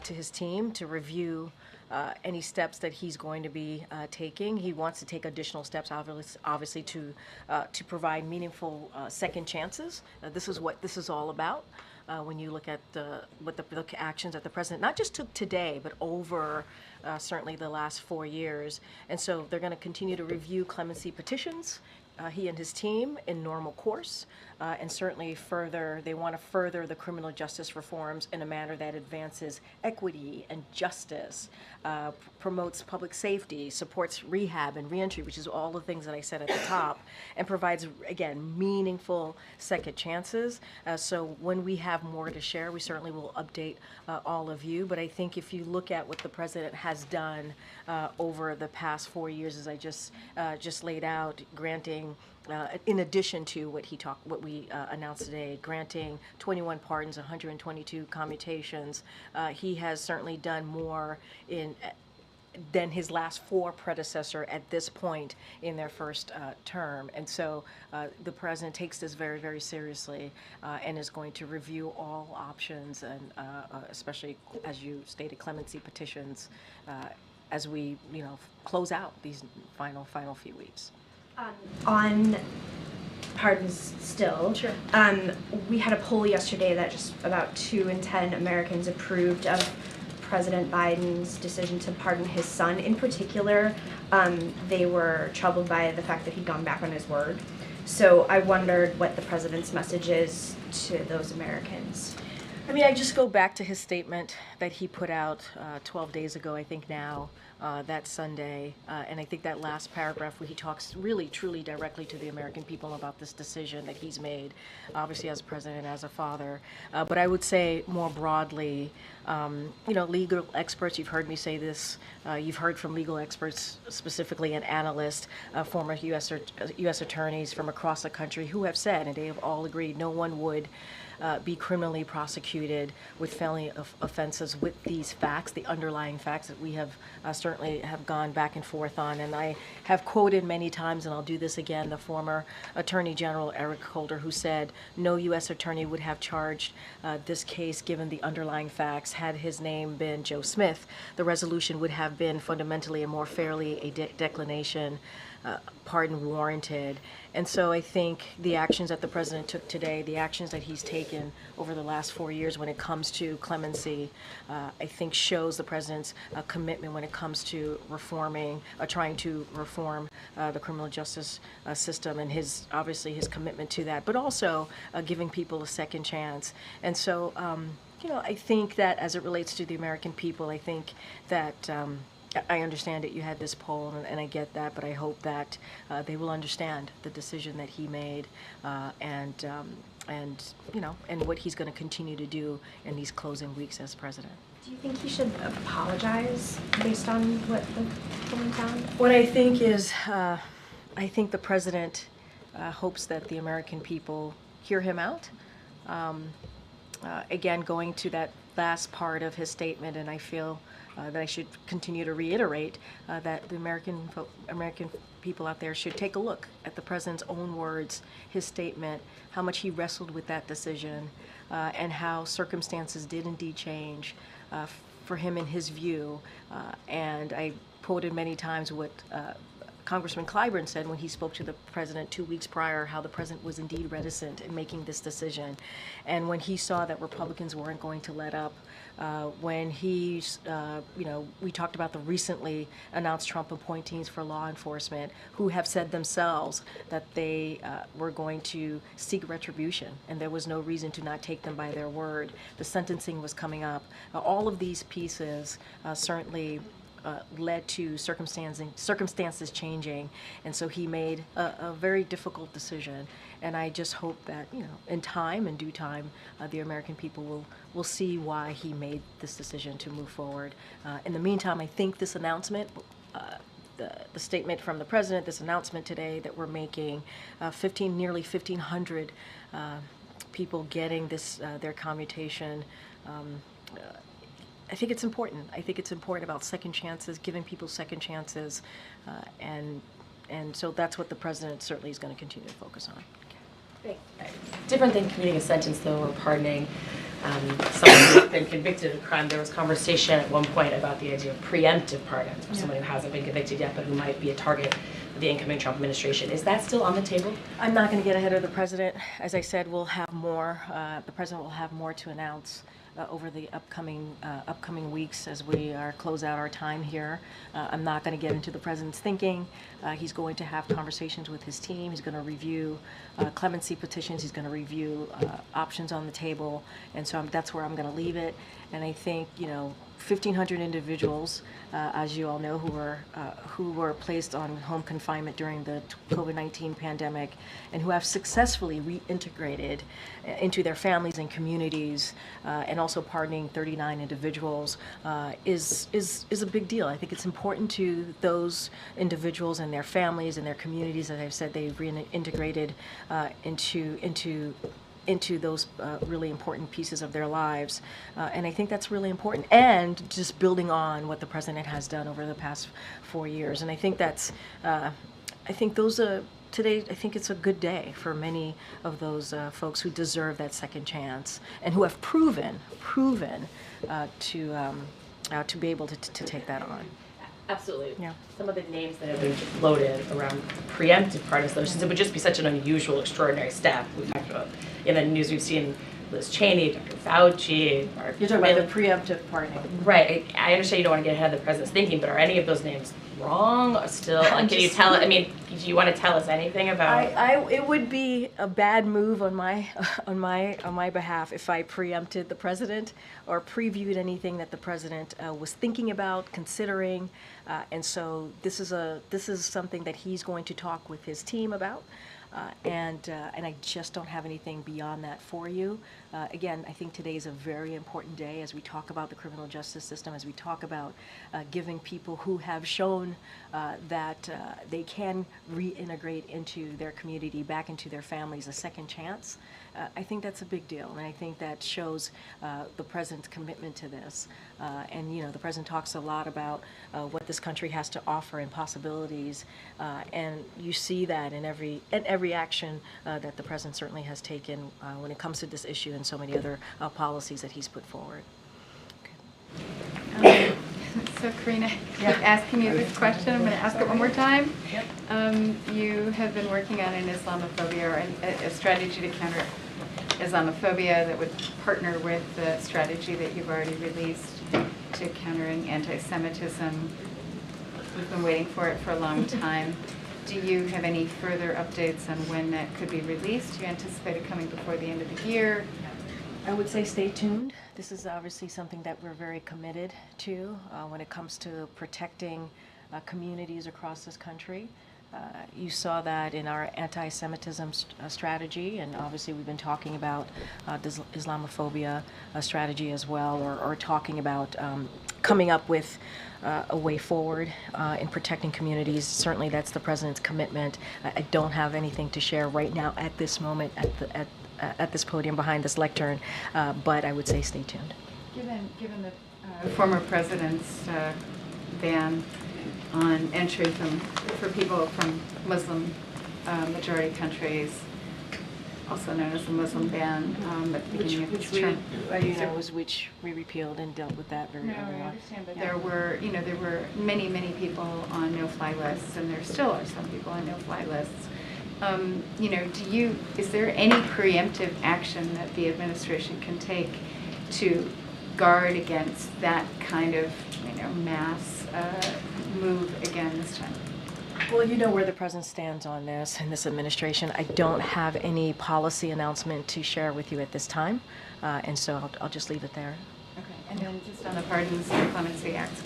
to his team to review any steps that he's going to be taking. He wants to take additional steps, obviously, to provide meaningful second chances. This is what this is all about. When you look at the actions that the president not just took today, but over certainly the last 4 years. And so they're going to continue to review clemency petitions, he and his team, in normal course. And certainly they want to further the criminal justice reforms in a manner that advances equity and justice, promotes public safety, supports rehab and reentry, which is all the things that I said at the top, and provides, again, meaningful second chances. So when we have more to share, we certainly will update all of you. But I think if you look at what the president has done over the past 4 years, as I just laid out, granting, in addition to what we announced today, granting 21 pardons, 122 commutations, he has certainly done more than his last 4 predecessor at this point in their first term. And so the president takes this very, very seriously and is going to review all options, and especially, as you stated, clemency petitions as we close out these final few weeks. On pardons still, sure. We had a poll yesterday that just about 2 in 10 Americans approved of President Biden's decision to pardon his son. In particular, they were troubled by the fact that he'd gone back on his word. So I wondered what the president's message is to those Americans. I mean, I just go back to his statement that he put out 12 days ago, I think now, that Sunday. And I think that last paragraph where he talks really, truly directly to the American people about this decision that he's made, obviously as president, as a father. But I would say more broadly, legal experts, you've heard me say this, you've heard from legal experts, specifically and analysts, former U.S. attorneys from across the country who have said, and they have all agreed, no one would be criminally prosecuted with felony offenses with these facts, the underlying facts that we have certainly have gone back and forth on. And I have quoted many times, and I'll do this again, the former Attorney General Eric Holder, who said no U.S. attorney would have charged this case given the underlying facts. Had his name been Joe Smith, the resolution would have been fundamentally and more fairly a declination, pardon warranted. And so I think the actions that the president took today, the actions that he's taken over the last 4 years when it comes to clemency, I think shows the president's commitment when it comes to trying to reform the criminal justice system, and obviously his commitment to that, but also giving people a second chance. And so, I think that as it relates to the American people, I think that I understand that you had this poll, and I get that, but I hope that they will understand the decision that he made, and what he's going to continue to do in these closing weeks as president. Do you think he should apologize based on what the polling found? What I think is, I think the president hopes that the American people hear him out. Again, going to that last part of his statement, and I feel that I should continue to reiterate that the American people out there should take a look at the president's own words, his statement, how much he wrestled with that decision, and how circumstances did indeed change for him in his view. And I quoted many times what Congressman Clyburn said when he spoke to the president 2 weeks prior, how the president was indeed reticent in making this decision. And when he saw that Republicans weren't going to let up, when we talked about the recently announced Trump appointees for law enforcement who have said themselves that they were going to seek retribution, and there was no reason to not take them by their word. The sentencing was coming up. All of these pieces certainly led to circumstances changing, and so he made a very difficult decision. And I just hope that, in time, in due time, the American people will see why he made this decision to move forward. In the meantime, I think this announcement, the statement from the president, this announcement today that we're making, nearly 1,500 people getting their commutation. I think it's important. I think it's important about second chances, giving people second chances, and so that's what the president certainly is going to continue to focus on. Different than commuting a sentence, though, or pardoning someone who's been convicted of a crime. There was conversation at one point about the idea of preemptive pardons for someone who hasn't been convicted yet, but who might be a target of the incoming Trump administration. Is that still on the table? I'm not going to get ahead of the president. As I said, we'll have more. The president will have more to announce over the upcoming weeks as we close out our time here. I'm not going to get into the president's thinking. He's going to have conversations with his team. He's going to review clemency petitions. He's going to review options on the table, and so that's where I'm going to leave it. And I think 1,500 individuals, as you all know, who were placed on home confinement during the COVID-19 pandemic, and who have successfully reintegrated into their families and communities, and also pardoning 39 individuals, is a big deal. I think it's important to those individuals and their families and their communities. As I've said, they've reintegrated into those really important pieces of their lives. And I think that's really important. And just building on what the president has done over the past 4 years. And I think today, I think it's a good day for many of those folks who deserve that second chance and who have proven to be able to take that on. Absolutely. Yeah. Some of the names that have been floated around preemptive pardons, though, since it would just be such an unusual, extraordinary step. We've talked about in the news. We've seen Liz Cheney, Dr. Fauci. You're talking about the preemptive pardoning, right? I understand you don't want to get ahead of the president's thinking, but are any of those names wrong? Or still, can you tell? I mean, do you want to tell us anything about? It would be a bad move on my behalf if I preempted the president or previewed anything that the president was thinking about, considering, and so this is something that he's going to talk with his team about. And I just don't have anything beyond that for you. Again, I think today is a very important day as we talk about the criminal justice system, as we talk about giving people who have shown that they can reintegrate into their community, back into their families, a second chance. I think that's a big deal, and I think that shows the president's commitment to this. And the president talks a lot about what this country has to offer and possibilities, and you see that in every action that the president certainly has taken when it comes to this issue and so many other policies that he's put forward. Okay. So Karine, I keep asking you this question. I'm going to ask it one more time. Yep. You have been working on an Islamophobia, or a strategy to counter Islamophobia that would partner with the strategy that you've already released to countering anti-Semitism. We've been waiting for it for a long time. Do you have any further updates on when that could be released? Do you anticipate it coming before the end of the year? I would say stay tuned. This is obviously something that we're very committed to when it comes to protecting communities across this country. You saw that in our anti-Semitism strategy, and obviously we've been talking about this Islamophobia strategy as well, or talking about coming up with a way forward in protecting communities. Certainly that's the president's commitment. I don't have anything to share right now at this moment at this podium behind this lectern, but I would say stay tuned. Given the former president's ban on entry for people from Muslim majority countries, also known as the Muslim ban at the beginning of its term. Which we repealed and dealt with that very No, early I on. understand, but there were many, many people on no-fly lists, and there still are some people on no-fly lists. Is there any preemptive action that the administration can take to guard against that kind of, mass move again this time? Well, you know where the president stands on this in this administration. I don't have any policy announcement to share with you at this time, and so I'll just leave it there. Okay, and then just on the Pardons and Clemency Act,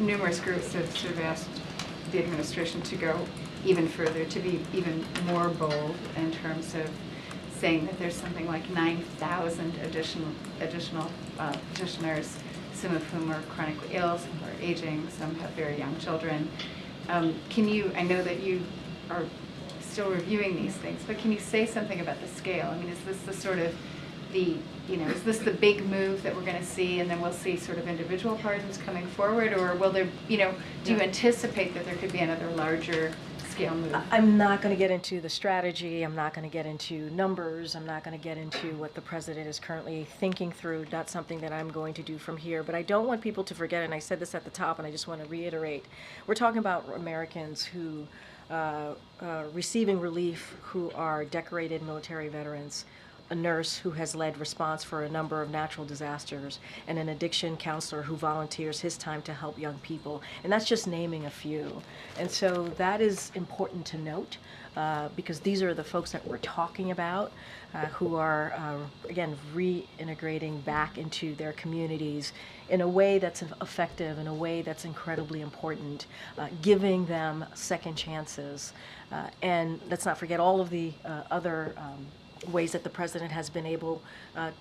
numerous groups have sort of asked the administration to go even further, to be even more bold in terms of saying that there's something like 9,000 additional petitioners, some of whom are chronically ill, some are aging, some have very young children. I know that you are still reviewing these things, but can you say something about the scale? I mean, is this the sort of is this the big move that we're going to see, and then we'll see sort of individual pardons coming forward, or will there, do you anticipate that there could be another larger scale move? I'm not going to get into the strategy. I'm not going to get into numbers. I'm not going to get into what the president is currently thinking through. That's something that I'm going to do from here. But I don't want people to forget, and I said this at the top, and I just want to reiterate, we're talking about Americans who receiving relief, who are decorated military veterans, a nurse who has led response for a number of natural disasters, and an addiction counselor who volunteers his time to help young people. And that's just naming a few. And so that is important to note, because these are the folks that we're talking about, who are, again, reintegrating back into their communities in a way that's effective, in a way that's incredibly important, giving them second chances. And let's not forget all of the other ways that the president has been able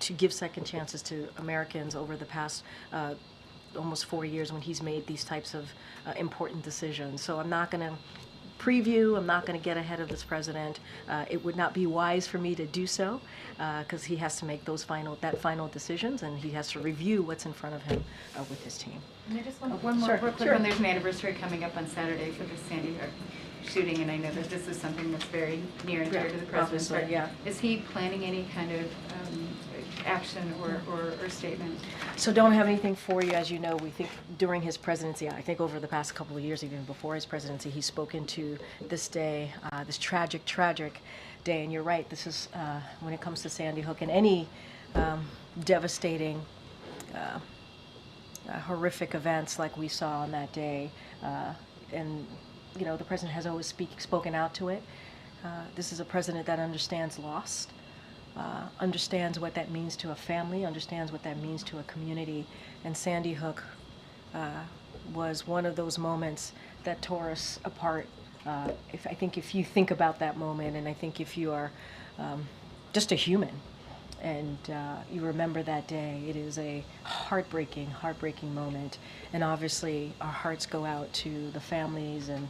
to give second chances to Americans over the past almost 4 years when he's made these types of important decisions. So I'm not going to preview, I'm not going to get ahead of this president. It would not be wise for me to do so, because he has to make those final decisions, and he has to review what's in front of him with his team. And I just want one more real quick one. There's an anniversary coming up on Saturday for the Sandy Hook shooting, and I know that this is something that's very near and dear to the president's heart. Yeah. Is he planning any kind of action or statement? So don't have anything for you. As you know, we think during his presidency, I think over the past couple of years, even before his presidency, he's spoken to this day, this tragic day. And you're right, this is, when it comes to Sandy Hook and any devastating, horrific events like we saw on that day, and the president has always spoken out to it. This is a president that understands loss, understands what that means to a family, understands what that means to a community. And Sandy Hook was one of those moments that tore us apart. I think if you think about that moment, and I think if you are just a human, and you remember that day, it is a heartbreaking moment. And obviously our hearts go out to the families and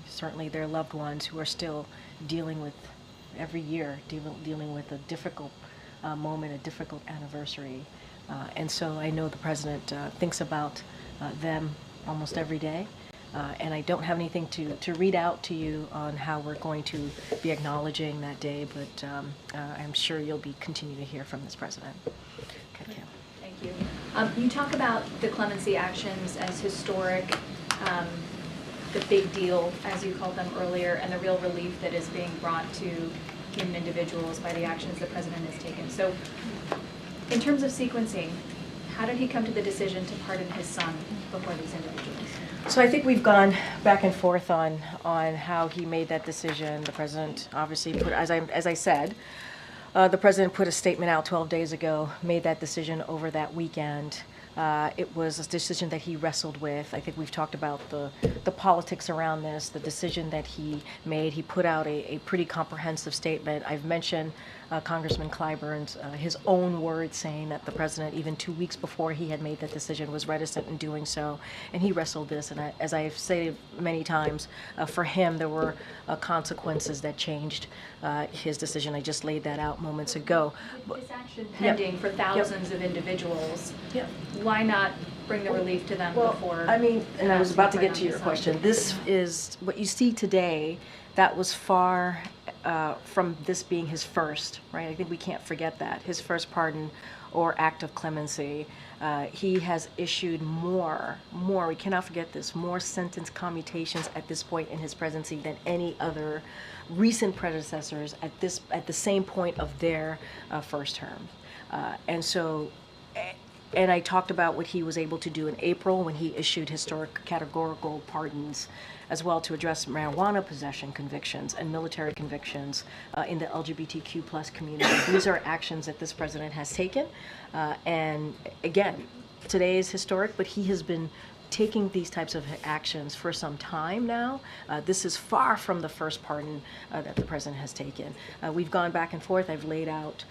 certainly their loved ones who are still dealing with, every year, dealing with a difficult moment, a difficult anniversary. And so I know the president thinks about them almost every day. And I don't have anything to read out to you on how we're going to be acknowledging that day, but I'm sure you'll be continuing to hear from this president. Okay. Thank you. You talk about the clemency actions as historic, the big deal, as you called them earlier, and the real relief that is being brought to human individuals by the actions the president has taken. So in terms of sequencing, how did he come to the decision to pardon his son before these individuals? So I think we've gone back and forth on how he made that decision. The president obviously put, as I said, the president put a statement out 12 days ago, made that decision over that weekend. It was a decision that he wrestled with. I think we've talked about the politics around this, the decision that he made. He put out a pretty comprehensive statement. I've mentioned Congressman Clyburn's, his own words saying that the president, even 2 weeks before he had made that decision, was reticent in doing so. And he wrestled this. And as I've said many times, for him, there were consequences that changed his decision. I just laid that out moments ago. With this action pending for thousands of individuals, why not bring the relief to them Well, before? I mean, and I was about to get to announcement your on question. This is, what you see today, that was far from this being his first, right? I think we can't forget that, his first pardon or act of clemency. He has issued more, we cannot forget this, more sentence commutations at this point in his presidency than any other recent predecessors at the same point of their first term. And I talked about what he was able to do in April when he issued historic categorical pardons as well to address marijuana possession convictions and military convictions in the LGBTQ plus community. These are actions that this president has taken. And again, today is historic, but he has been taking these types of actions for some time now. This is far from the first pardon that the president has taken. We've gone back and forth. I've laid out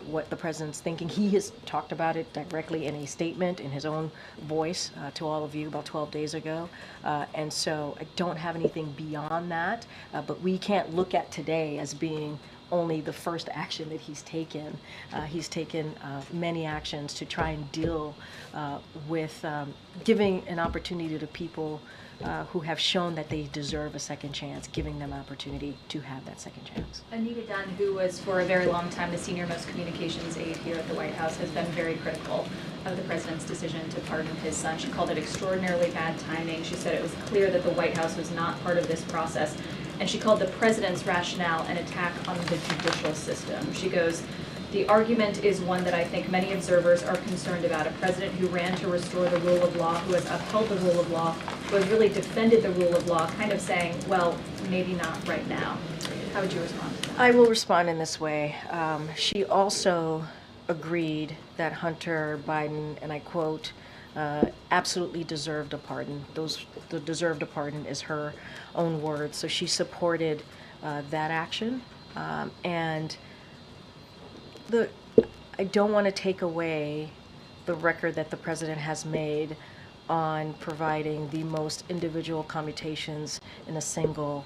what the president's thinking. He has talked about it directly in a statement in his own voice to all of you about 12 days ago. And so I don't have anything beyond that, but we can't look at today as being only the first action that he's taken. He's taken many actions to try and deal with giving an opportunity to people who have shown that they deserve a second chance, giving them opportunity to have that second chance. Anita Dunn, who was for a very long time the senior-most communications aide here at the White House, has been very critical of the president's decision to pardon his son. She called it extraordinarily bad timing. She said it was clear that the White House was not part of this process. And she called the president's rationale an attack on the judicial system. She goes, "The argument is one that I think many observers are concerned about. A president who ran to restore the rule of law, who has upheld the rule of law, who has really defended the rule of law," kind of saying, well, maybe not right now. How would you respond to that? I will respond in this way. She also agreed that Hunter Biden, and I quote, absolutely deserved a pardon. The deserved a pardon is her own words. So she supported that action. And I don't want to take away the record that the president has made on providing the most individual commutations in a single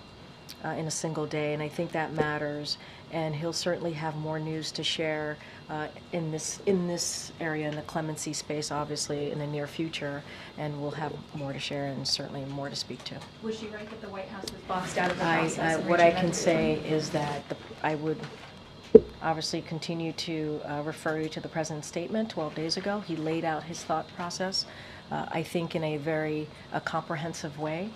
day, and I think that matters. And he'll certainly have more news to share in this area, in the clemency space, obviously, in the near future, and we'll have more to share and certainly more to speak to. Was she right that the White House was boxed out of the process? What I can say is that I would obviously continue to refer you to the president's statement 12 days ago. He laid out his thought process, I think, in a very comprehensive way.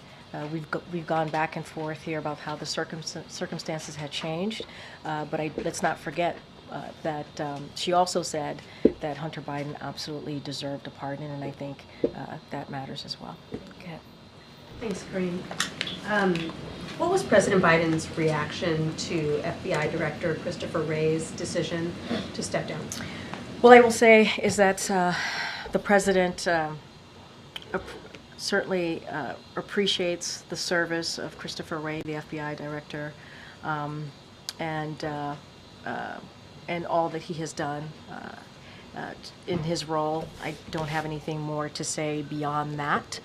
We've gone back and forth here about how the circumstances had changed, but let's not forget that she also said that Hunter Biden absolutely deserved a pardon, and I think that matters as well. Okay. Thanks, Karine. What was President Biden's reaction to FBI Director Christopher Wray's decision to step down? Well, I will say is that the president certainly appreciates the service of Christopher Wray, the FBI director, and all that he has done in his role. I don't have anything more to say beyond that.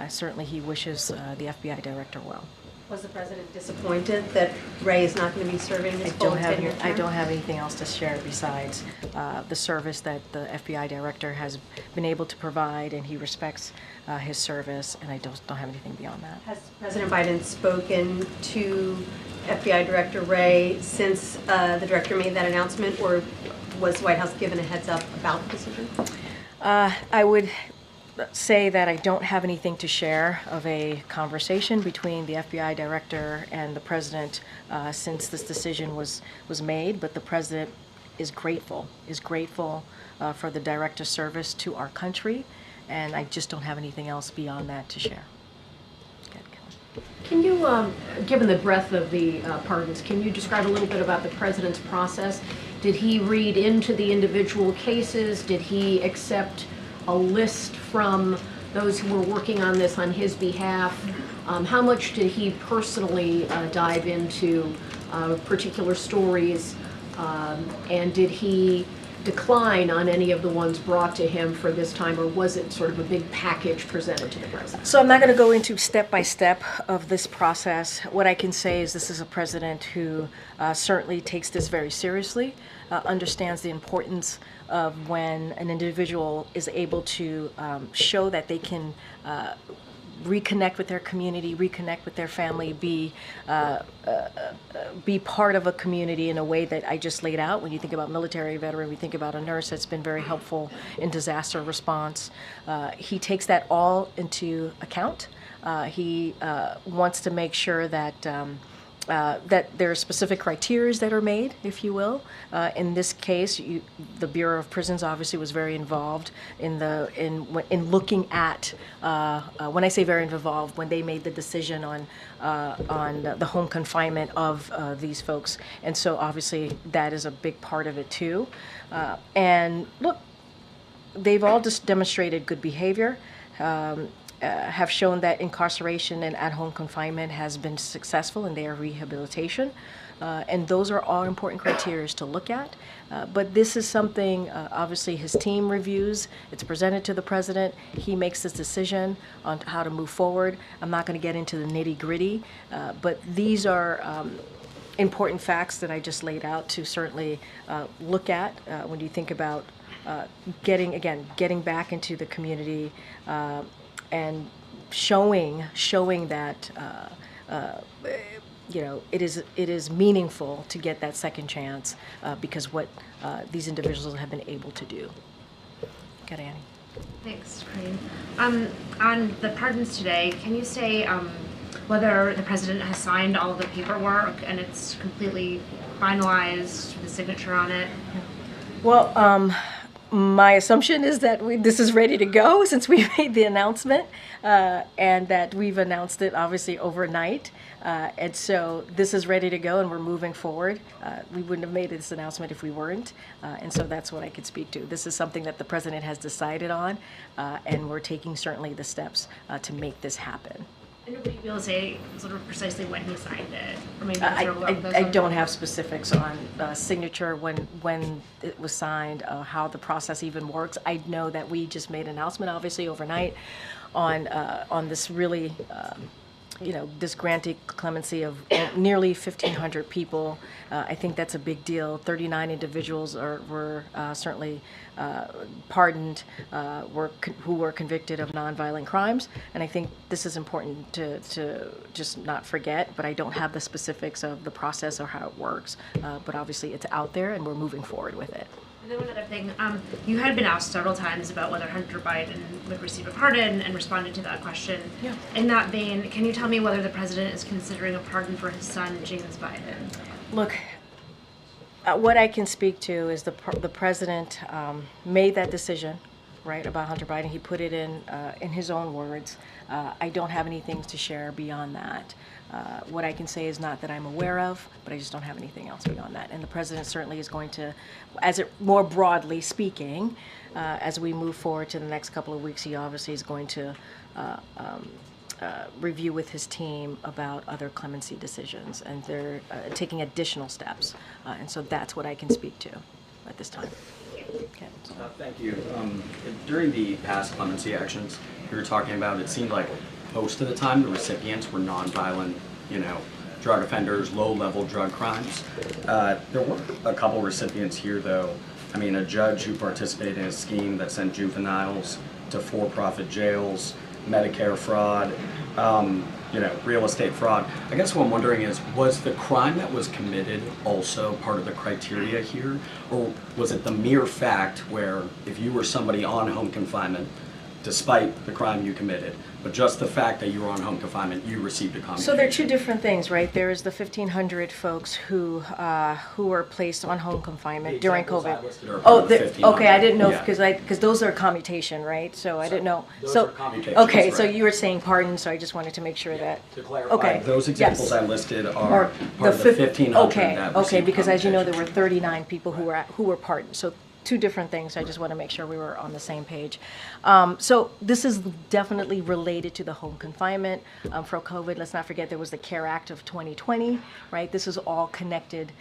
Certainly he wishes the FBI director well. Was the president disappointed that Wray is not going to be serving his full tenure term? I don't have anything else to share besides the service that the FBI director has been able to provide, and he respects his service, and I don't have anything beyond that. Has President Biden spoken to FBI Director Wray since the director made that announcement, or was the White House given a heads up about the decision? I would say that I don't have anything to share of a conversation between the FBI director and the president since this decision was made, but the president is grateful for the director's service to our country, and I just don't have anything else beyond that to share. Can you, given the breadth of the pardons, can you describe a little bit about the president's process? Did he read into the individual cases? Did he accept a list from those who were working on this on his behalf? How much did he personally dive into particular stories? And did he decline on any of the ones brought to him for this time, or was it sort of a big package presented to the president? So I'm not going to go into step by step of this process. What I can say is this is a president who certainly takes this very seriously, understands the importance of when an individual is able to show that they can reconnect with their community, reconnect with their family, be part of a community in a way that I just laid out. When you think about military veteran, we think about a nurse that's been very helpful in disaster response. He takes that all into account. He wants to make sure that that there are specific criteria that are made, if you will. In this case, the Bureau of Prisons obviously was very involved in looking at. When I say very involved, when they made the decision on the home confinement of these folks, and so obviously that is a big part of it too. And look, they've all just demonstrated good behavior. Have shown that incarceration and at-home confinement has been successful in their rehabilitation. And those are all important criteria to look at. But this is something, obviously, his team reviews. It's presented to the president. He makes this decision on how to move forward. I'm not going to get into the nitty-gritty, but these are important facts that I just laid out to certainly look at when you think about getting back into the community and showing that it is meaningful to get that second chance because what these individuals have been able to do. Got Annie. Thanks, Karine. On the pardons today, can you say whether the president has signed all of the paperwork and it's completely finalized, the signature on it? Well, my assumption is that this is ready to go since we made the announcement and that we've announced it obviously overnight. And so this is ready to go and we're moving forward. We wouldn't have made this announcement if we weren't. And so that's what I could speak to. This is something that the president has decided on and we're taking certainly the steps to make this happen. And would you be able to say sort of precisely when he signed it? Or maybe I don't have specifics on signature, when it was signed, how the process even works. I know that we just made an announcement, obviously, overnight on this really, this granting clemency of nearly 1,500 people. I think that's a big deal. 39 individuals were certainly pardoned, who were convicted of nonviolent crimes, and I think this is important to just not forget. But I don't have the specifics of the process or how it works. But obviously, it's out there, and we're moving forward with it. And then one other thing, you had been asked several times about whether Hunter Biden would receive a pardon and responded to that question. Yeah. In that vein, can you tell me whether the president is considering a pardon for his son, James Biden? Look, what I can speak to is the president made that decision, right, about Hunter Biden. He put it in his own words. I don't have anything to share beyond that. What I can say is not that I'm aware of, but I just don't have anything else beyond that. And the president certainly is going to, more broadly speaking, as we move forward to the next couple of weeks, he obviously is going to review with his team about other clemency decisions, and they're taking additional steps. And so that's what I can speak to at this time. Okay. Thank you. During the past clemency actions you were talking about, it seemed like most of the time the recipients were nonviolent, drug offenders, low-level drug crimes. There were a couple recipients here, though. I mean, a judge who participated in a scheme that sent juveniles to for-profit jails, Medicare fraud, real estate fraud. I guess what I'm wondering is, was the crime that was committed also part of the criteria here? Or was it the mere fact where if you were somebody on home confinement, despite the crime you committed, but just the fact that you were on home confinement, you received a commutation? So there are two different things, right? There is the 1,500 folks who were placed on home confinement during COVID. Okay, I didn't know because those are commutation, right? So I didn't know. Those are commutations, okay, right. So you were saying pardon, so I just wanted to make sure that. To clarify, okay, those examples I listed are part of the 1,500 okay, that okay, received because as you know, there commutation. were 39 people who were pardoned. So two different things. I just want to make sure we were on the same page. So this is definitely related to the home confinement for COVID. Let's not forget there was the CARE Act of 2020, right? This is all connected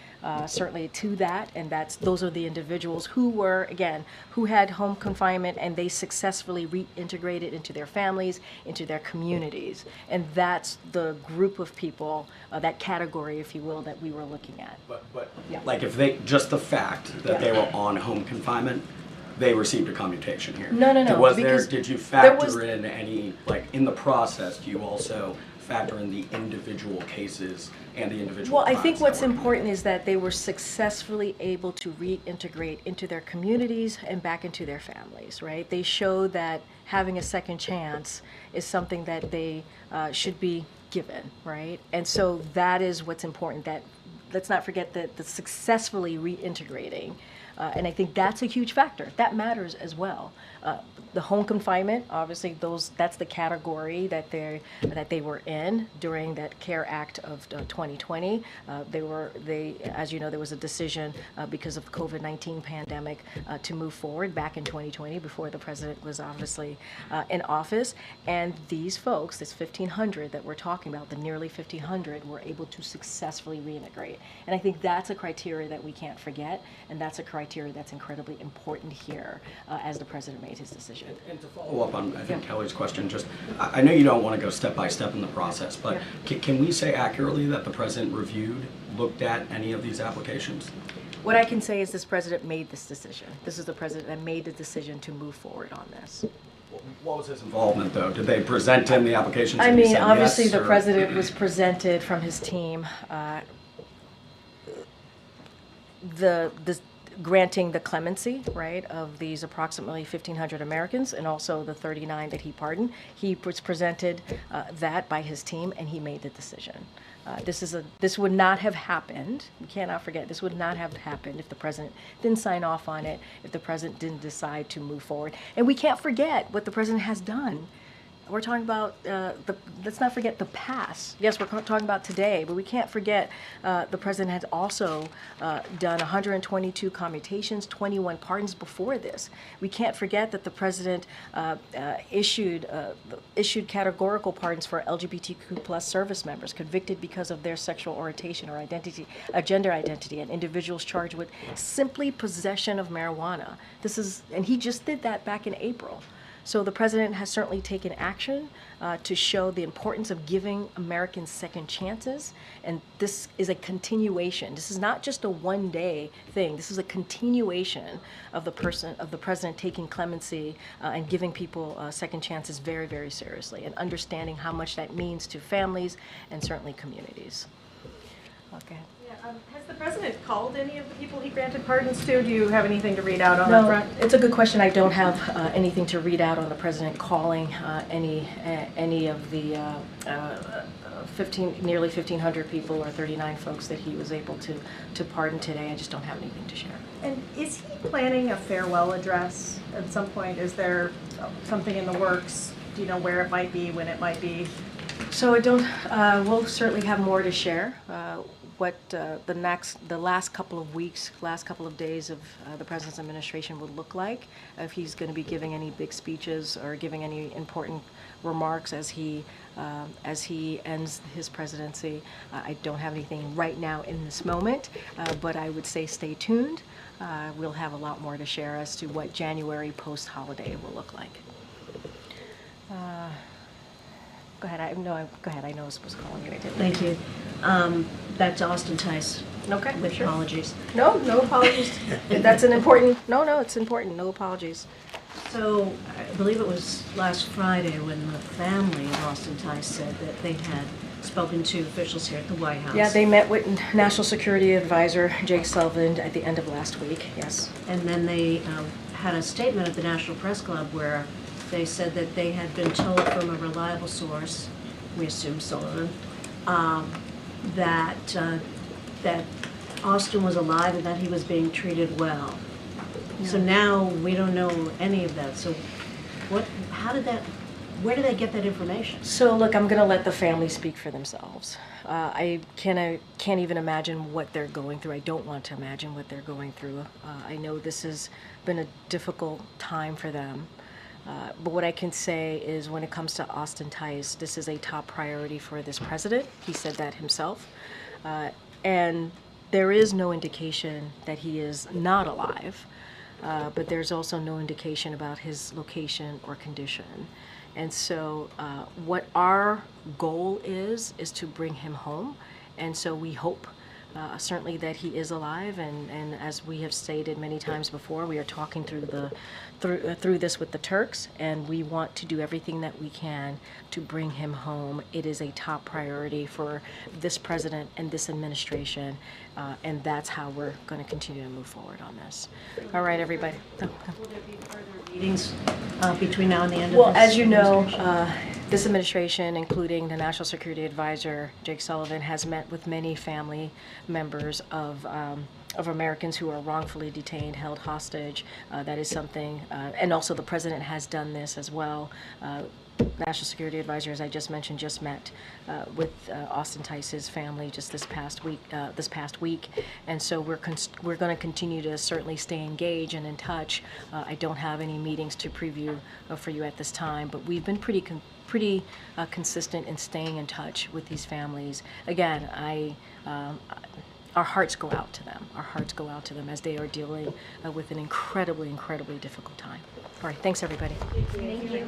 certainly to that, and those are the individuals who were, again, who had home confinement and they successfully reintegrated into their families, into their communities. And that's the group of people, that category, if you will, that we were looking at. But yeah. like if they, just the fact that they were on home confinement, they received a commutation here. No. Did you factor in any, like in the process, do you also factor in the individual cases and the individual Well, I think crimes what's that were important is that they were successfully able to reintegrate into their communities and back into their families, right? They showed that having a second chance is something that they should be given, right? And so that is what's important, that let's not forget that the successfully reintegrating, and I think that's a huge factor. That matters as well. The home confinement, obviously, that's the category that they were in during that CARE Act of 2020. As you know, there was a decision because of the COVID-19 pandemic to move forward back in 2020 before the president was obviously in office. And these folks, this 1,500 that we're talking about, the nearly 1,500, were able to successfully reintegrate. And I think that's a criteria that we can't forget, and that's a criteria that's incredibly important here as the president made his decision. And to follow up on, I think, Kelly's question, just, I know you don't want to go step by step in the process, but can we say accurately that the president looked at any of these applications? What I can say is this president made this decision. This is the president that made the decision to move forward on this. What was his involvement, though? Did they present him the applications? I mean, obviously yes, the president was presented from his team granting the clemency, right, of these approximately 1,500 Americans and also the 39 that he pardoned. He was presented that by his team, and he made the decision. This would not have happened. We cannot forget, this would not have happened if the president didn't sign off on it, if the president didn't decide to move forward. And we can't forget what the president has done. We're talking about, let's not forget the past. Yes, we're talking about today, but we can't forget the president has also done 122 commutations, 21 pardons before this. We can't forget that the president issued categorical pardons for LGBTQ plus service members convicted because of their sexual orientation or identity, gender identity, and individuals charged with simply possession of marijuana. And he just did that back in April. So the president has certainly taken action to show the importance of giving Americans second chances, and this is a continuation. This is not just a one-day thing. This is a continuation of the president taking clemency and giving people second chances very, very seriously, and understanding how much that means to families and certainly communities. Okay. Has the president called any of the people he granted pardons to? Do you have anything to read out on that front? It's a good question. I don't have anything to read out on the president calling any of the nearly 1,500 people or 39 folks that he was able to pardon today. I just don't have anything to share. And is he planning a farewell address at some point? Is there something in the works? Do you know where it might be, when it might be? So I don't. We'll certainly have more to share. What the last couple of weeks, last couple of days of the president's administration would look like, if he's going to be giving any big speeches or giving any important remarks as he ends his presidency. I don't have anything right now in this moment, but I would say stay tuned. We'll have a lot more to share as to what January post-holiday will look like. Go ahead. Go ahead. I know I was supposed to call you. Thank you. Back to Austin Tice. Okay. With apologies. No apologies. That's an important. No, it's important. No apologies. So I believe it was last Friday when the family of Austin Tice said that they had spoken to officials here at the White House. Yeah, they met with National Security Advisor Jake Sullivan at the end of last week. Yes. And then they had a statement at the National Press Club where they said that they had been told from a reliable source, we assume Sullivan, that Austin was alive and that he was being treated well. Yeah. So now we don't know any of that. So how did that Where do they get that information? So look, I'm going to let the family speak for themselves. I can't even imagine what they're going through. I don't want to imagine what they're going through. I know this has been a difficult time for them. But what I can say is when it comes to Austin Tice, this is a top priority for this president. He said that himself. And there is no indication that he is not alive, but there's also no indication about his location or condition. And so what our goal is to bring him home. And so we hope certainly that he is alive, and as we have stated many times before, we are talking through this with the Turks, and we want to do everything that we can to bring him home. It is a top priority for this president and this administration, and that's how we're going to continue to move forward on this. All right, everybody. Will there be further meetings between now and the end of Well, this as you know, administration? this administration, including the National Security Advisor, Jake Sullivan, has met with many family members of Americans who are wrongfully detained, held hostage. That is something, and also the president has done this as well. National Security Advisor, as I just mentioned, just met with Austin Tice's family just this past week, and so we're going to continue to certainly stay engaged and in touch. I don't have any meetings to preview for you at this time, but we've been pretty consistent in staying in touch with these families. Again, our hearts go out to them. Our hearts go out to them as they are dealing with an incredibly difficult time. All right, thanks everybody. Thank you.